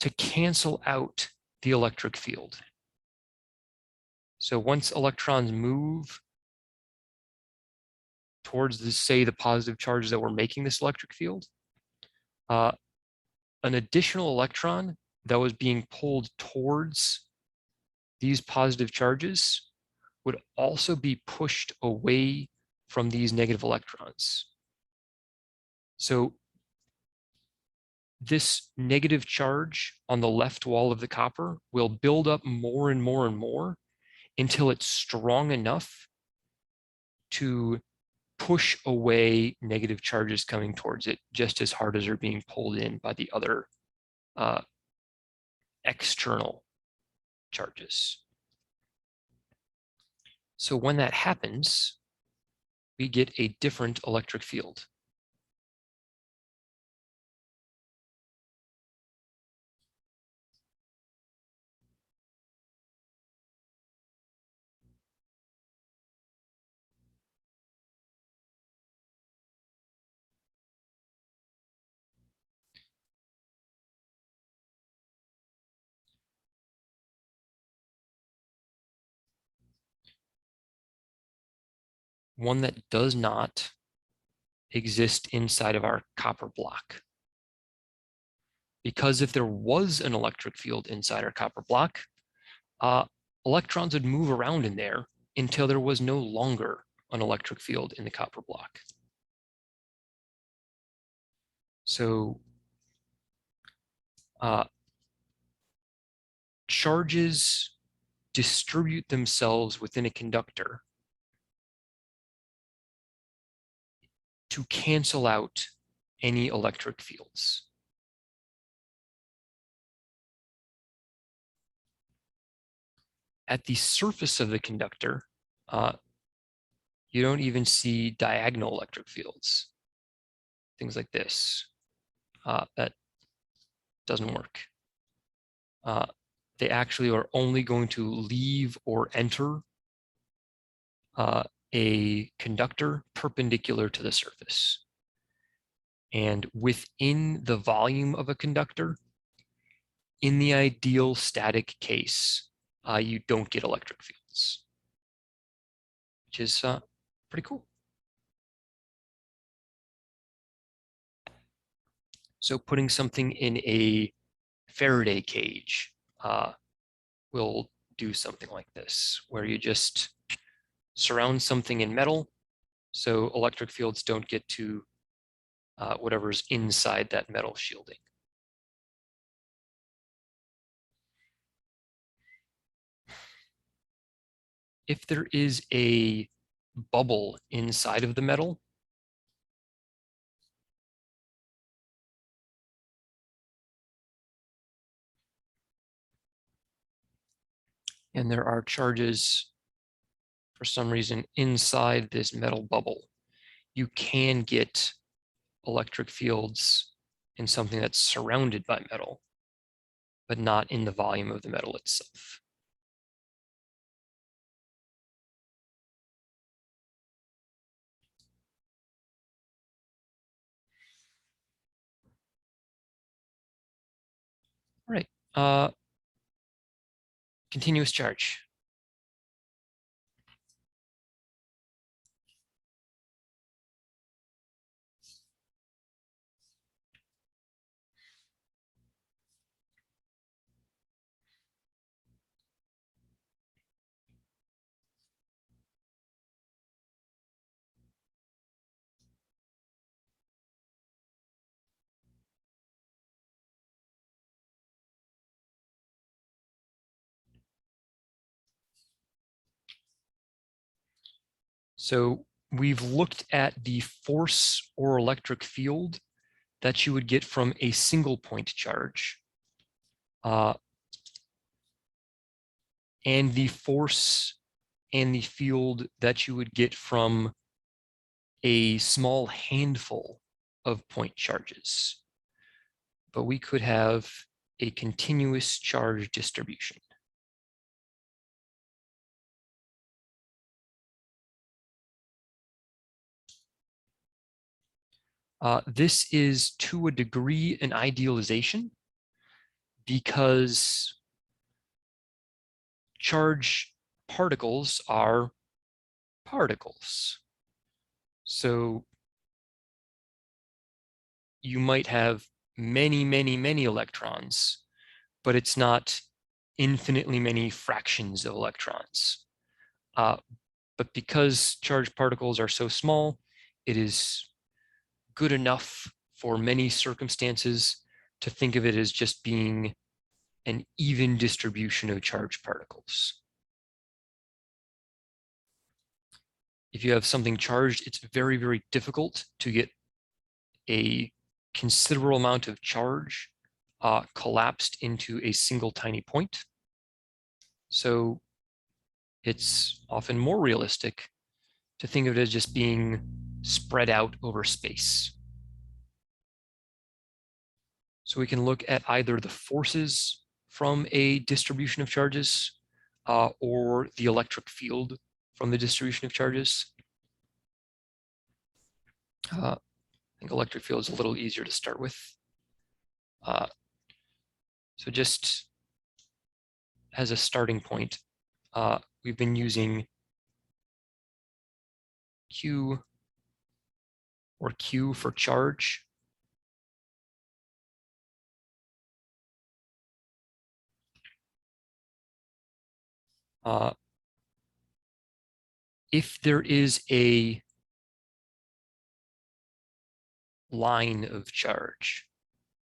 to cancel out the electric field. So once electrons move towards the, say, the positive charges that were making this electric field, an additional electron that was being pulled towards these positive charges would also be pushed away from these negative electrons. So this negative charge on the left wall of the copper will build up more and more and more until it's strong enough to push away negative charges coming towards it just as hard as they're being pulled in by the other external charges. So when that happens, we get a different electric field. One that does not exist inside of our copper block. Because if there was an electric field inside our copper block, electrons would move around in there until there was no longer an electric field in the copper block. So charges distribute themselves within a conductor to cancel out any electric fields. At the surface of the conductor, you don't even see diagonal electric fields. Things like this. That doesn't work. They actually are only going to leave or enter a conductor perpendicular to the surface. And within the volume of a conductor, in the ideal static case, you don't get electric fields, which is pretty cool. So putting something in a Faraday cage will do something like this, where you just surround something in metal so electric fields don't get to whatever's inside that metal shielding. If there is a bubble inside of the metal, and there are charges for some reason inside this metal bubble, you can get electric fields in something that's surrounded by metal, but not in the volume of the metal itself. All right, continuous charge. So we've looked at the force or electric field that you would get from a single point charge. And the force and the field that you would get from a small handful of point charges. But we could have a continuous charge distribution. This is to a degree an idealization because charge particles are particles. So you might have many, many, many electrons, but it's not infinitely many fractions of electrons. But because charged particles are so small, it is good enough for many circumstances to think of it as just being an even distribution of charged particles. If you have something charged, it's very, very difficult to get a considerable amount of charge collapsed into a single tiny point. So it's often more realistic to think of it as just being spread out over space. So we can look at either the forces from a distribution of charges or the electric field from the distribution of charges. I think electric field is a little easier to start with. So just as a starting point, we've been using Q or Q for charge. If there is a line of charge,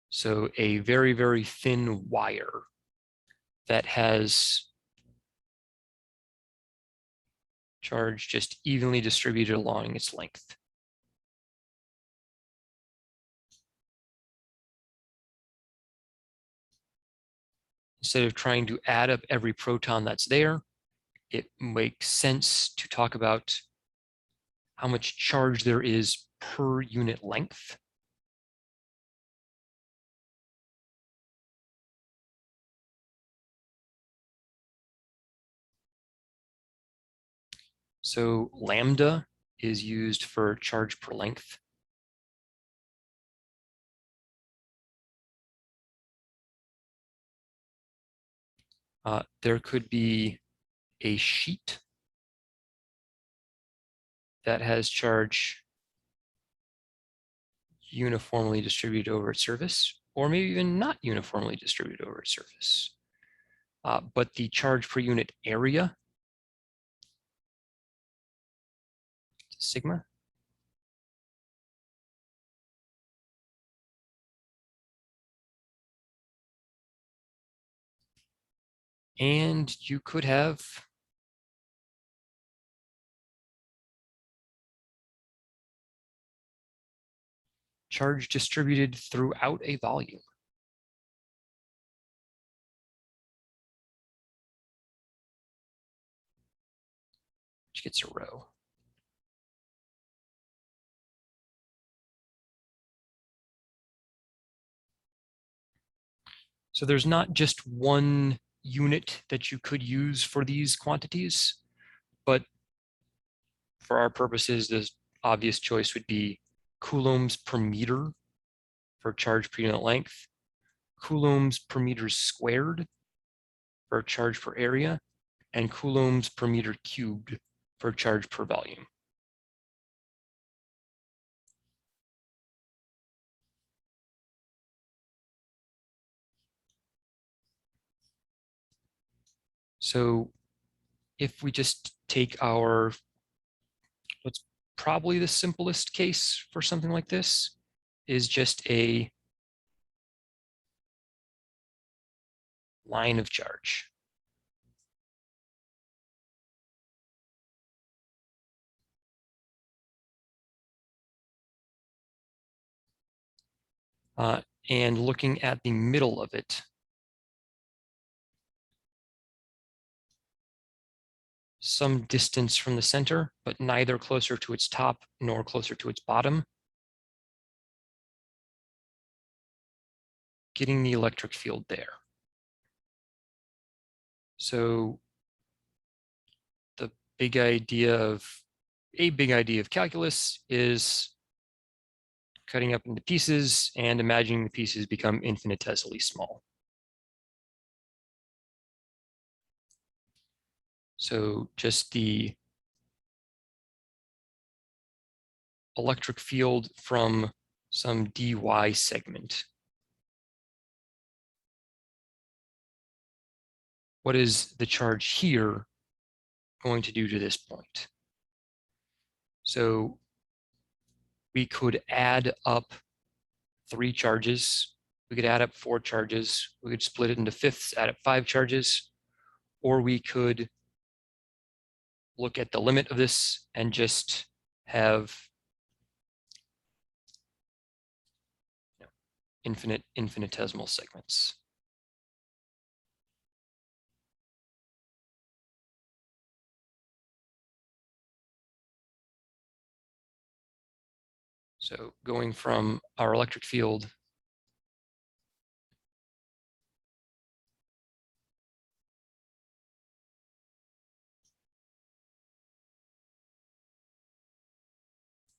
so a very, very thin wire that has charge just evenly distributed along its length. Instead of trying to add up every proton that's there, it makes sense to talk about how much charge there is per unit length. So lambda is used for charge per length. There could be a sheet that has charge uniformly distributed over its surface, or maybe even not uniformly distributed over its surface. But the charge per unit area, sigma, and you could have charge distributed throughout a volume. which gets a row. So there's not just one unit that you could use for these quantities, but for our purposes, the obvious choice would be coulombs per meter for charge per unit length, coulombs per meter squared for charge per area, and coulombs per meter cubed for charge per volume. So if we just take our, what's probably the simplest case for something like this is just a line of charge. And looking at the middle of it, some distance from the center, but neither closer to its top nor closer to its bottom, getting the electric field there. So the big idea of, a big idea of calculus is cutting up into pieces and imagining the pieces become infinitesimally small. So just the electric field from some dy segment. What is the charge here going to do to this point? So we could add up 3 charges. We could add up 4 charges. We could split it into fifths, add up 5 charges, or we could look at the limit of this and just have infinitesimal segments. So going from our electric field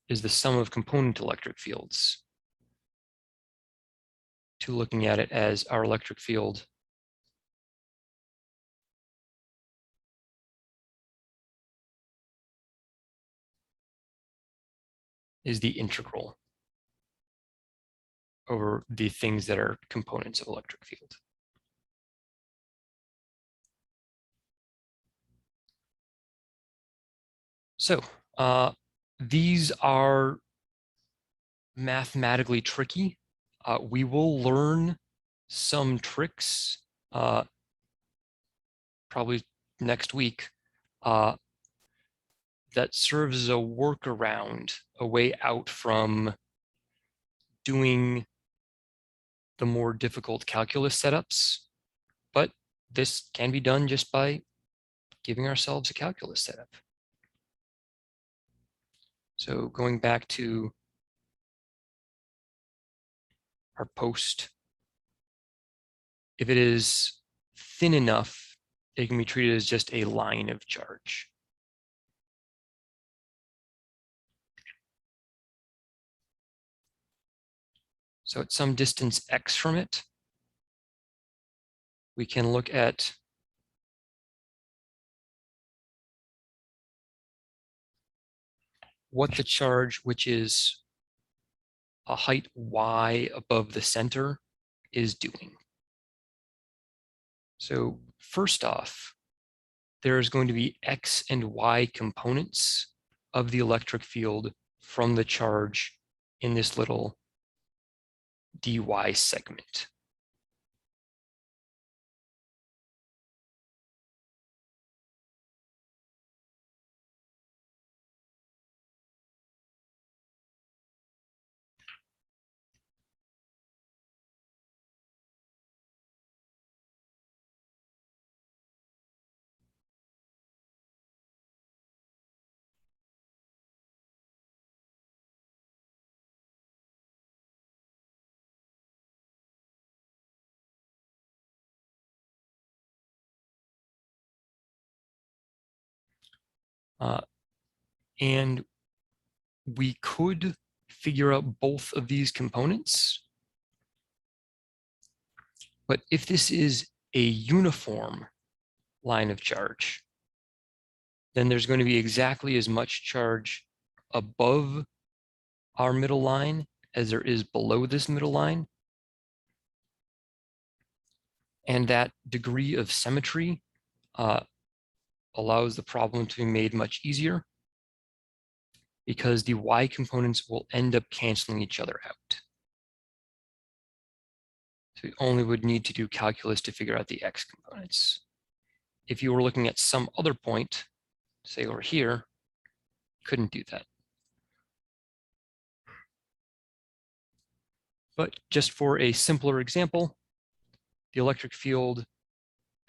is the sum of component electric fields to looking at it as our electric field is the integral over the things that are components of electric field. So these are mathematically tricky. We will learn some tricks probably next week that serves as a workaround, a way out from doing the more difficult calculus setups. But this can be done just by giving ourselves a calculus setup. So going back to our post, if it is thin enough, it can be treated as just a line of charge. So at some distance x from it, we can look at what the charge, which is a height y above the center, is doing. So first off, there is going to be x and y components of the electric field from the charge in this little dy segment. And we could figure out both of these components. But if this is a uniform line of charge, then there's going to be exactly as much charge above our middle line as there is below this middle line. And that degree of symmetry allows the problem to be made much easier because the y components will end up canceling each other out. So we only would need to do calculus to figure out the x components. If you were looking at some other point, say over here, couldn't do that. But just for a simpler example, the electric field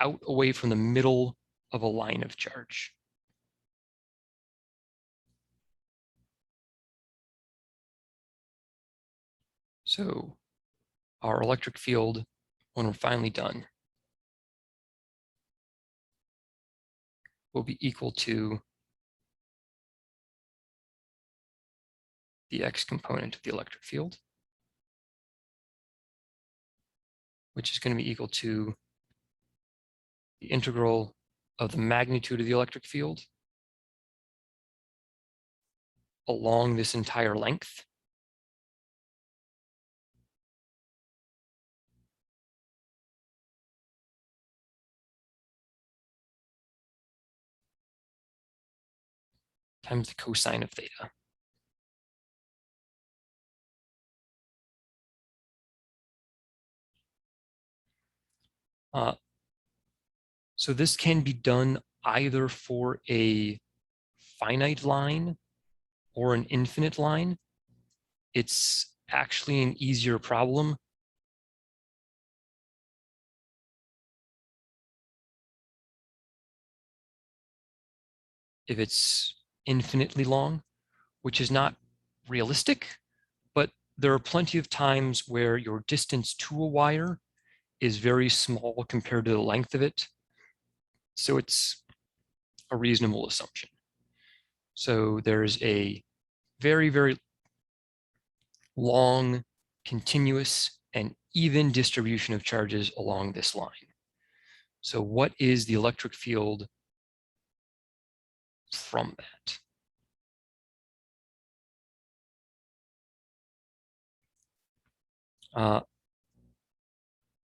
out away from the middle of a line of charge. So our electric field, when we're finally done, will be equal to the x component of the electric field, which is going to be equal to the integral of the magnitude of the electric field along this entire length times the cosine of theta. So this can be done either for a finite line or an infinite line. It's actually an easier problem if it's infinitely long, which is not realistic, but there are plenty of times where your distance to a wire is very small compared to the length of it. So it's a reasonable assumption. So there's a very, very long, continuous, and even distribution of charges along this line. So what is the electric field from that?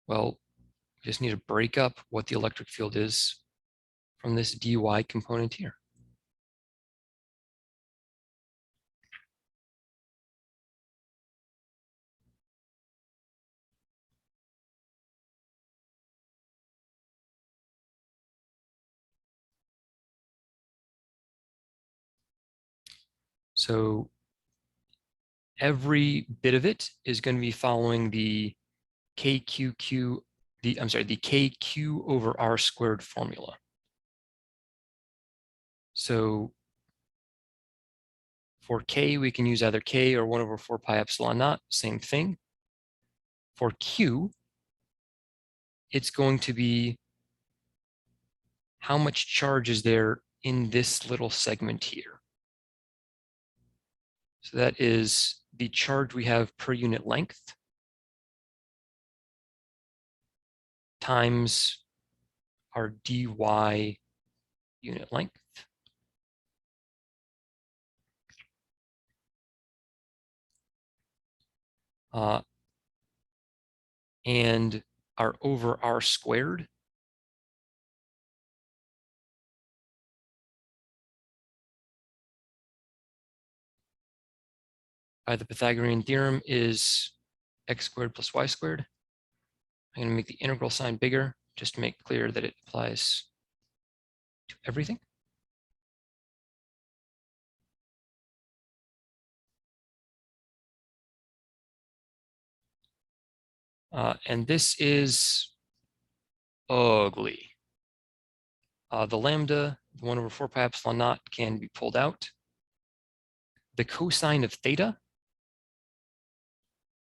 Well, we just need to break up what the electric field is from this dy component here. So every bit of it is going to be following the KQ, the KQ over R squared formula. So for K, we can use either K or 1 over 4 pi epsilon naught, same thing. For Q, it's going to be how much charge is there in this little segment here. So that is the charge we have per unit length times our dy unit length. And our over R squared. By the Pythagorean theorem is x squared plus y squared. I'm going to make the integral sign bigger just to make clear that it applies to everything. And this is ugly. The lambda, the 1 over 4 pi epsilon naught can be pulled out. The cosine of theta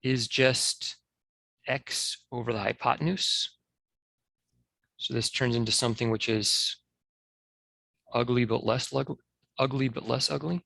is just x over the hypotenuse. So this turns into something which is ugly but less ugly but less ugly.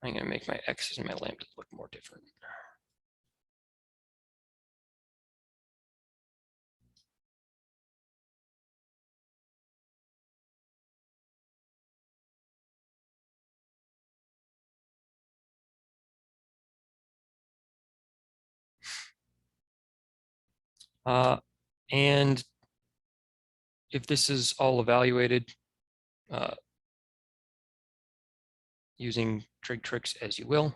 I'm going to make my x's and my lambdas look more different. And if this is all evaluated using trig tricks as you will,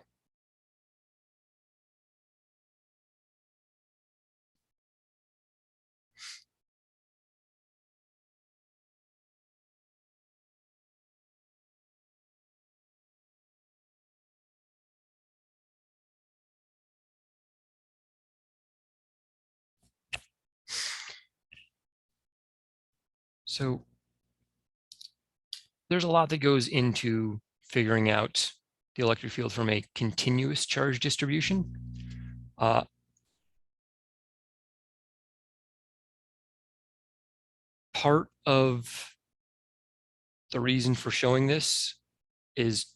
so there's a lot that goes into figuring out the electric field from a continuous charge distribution. Part of the reason for showing this is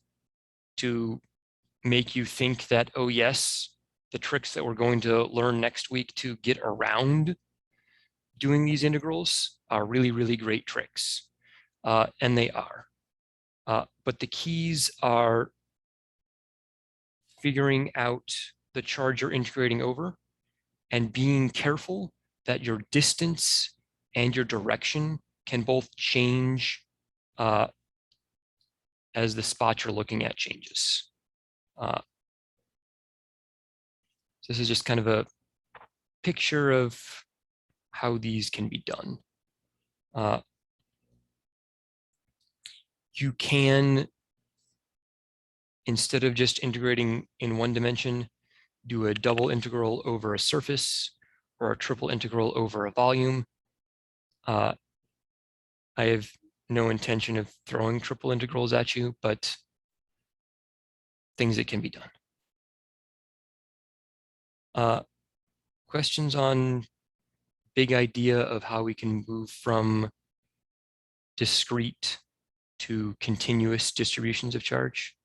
to make you think that, oh yes, the tricks that we're going to learn next week to get around doing these integrals are really, really great tricks. And they are. But the keys are figuring out the charge you're integrating over and being careful that your distance and your direction can both change as the spot you're looking at changes. This is just kind of a picture of how these can be done. You can, instead of just integrating in one dimension, do a double integral over a surface or a triple integral over a volume. I have no intention of throwing triple integrals at you, but things that can be done. Questions on big idea of how we can move from discrete to continuous distributions of charge?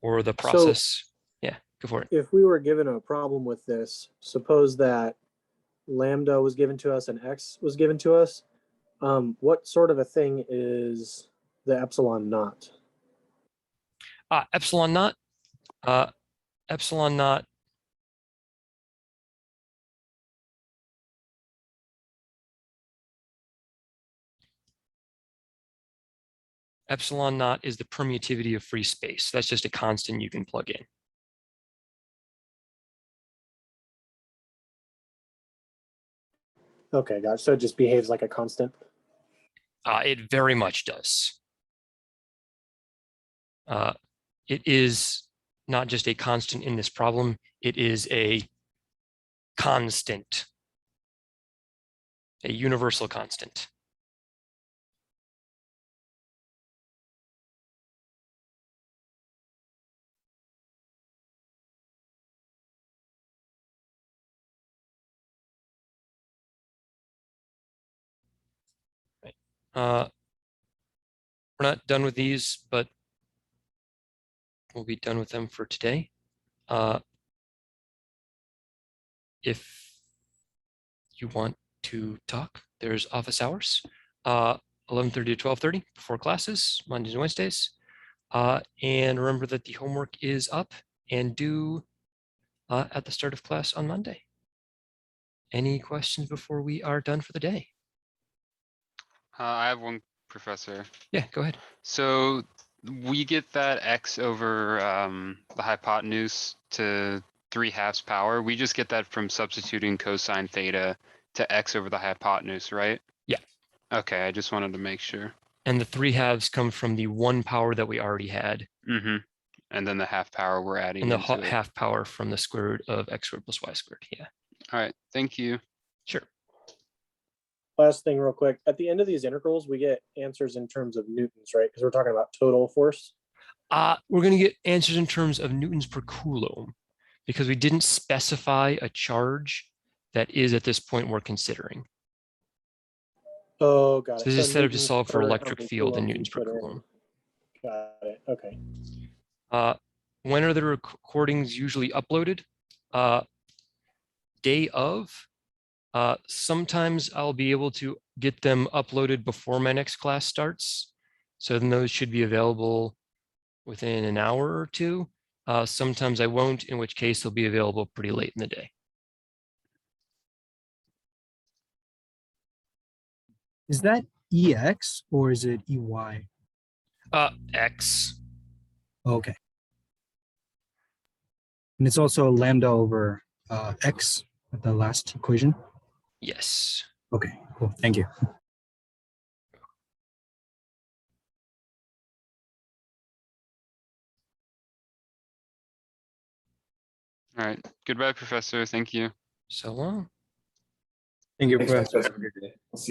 Or the process? Yeah, go for it.
If we were given a problem with this, suppose that lambda was given to us and x was given to us, what sort of a thing is the epsilon naught?
Epsilon naught. Epsilon naught epsilon naught is the permittivity of free space. That's just a constant you can plug in.
Okay, gotcha. So it just behaves like a constant.
It very much does. It is not just a constant in this problem, it is a constant, a universal constant. We're not done with these, but we'll be done with them for today. If you want to talk, there's office hours, 11:30 to 12:30 before classes, Mondays and Wednesdays. And remember that the homework is up and due at the start of class on Monday. Any questions before we are done for the day?
I have one, Professor.
Yeah, go ahead.
So we get that x over the hypotenuse to 3/2 power. We just get that from substituting cosine theta to x over the hypotenuse, right?
Yeah.
Okay, I just wanted to make sure.
And the 3/2 come from the 1 power that we already had.
Mm-hmm. And then the half power we're adding
And the
into it.
half power from the square root of x squared plus y squared. Yeah.
All right, thank you.
Sure.
Last thing real quick, at the end of these integrals, we get answers in terms of newtons, right? Because we're talking about total force.
We're going to get answers in terms of newtons per coulomb because we didn't specify a charge that is at this point we're considering.
Oh, got it.
So this is set up to
newtons
solve for
per how
electric
many
field and
coulombs
newtons
you
per
put in.
coulomb.
Got it, okay.
When are the recordings usually uploaded? Day of. Sometimes I'll be able to get them uploaded before my next class starts. So then those should be available within an hour or two. Sometimes I won't, in which case they'll be available pretty late in the day.
Is that EX or is it EY?
X.
Okay. And it's also lambda over X at the last equation?
Yes.
Okay, cool. Thank you.
All right. Goodbye, Professor. Thank you.
So long.
Thank you,
Thanks,
Professor.
Professor. Have a good day. I'll see you.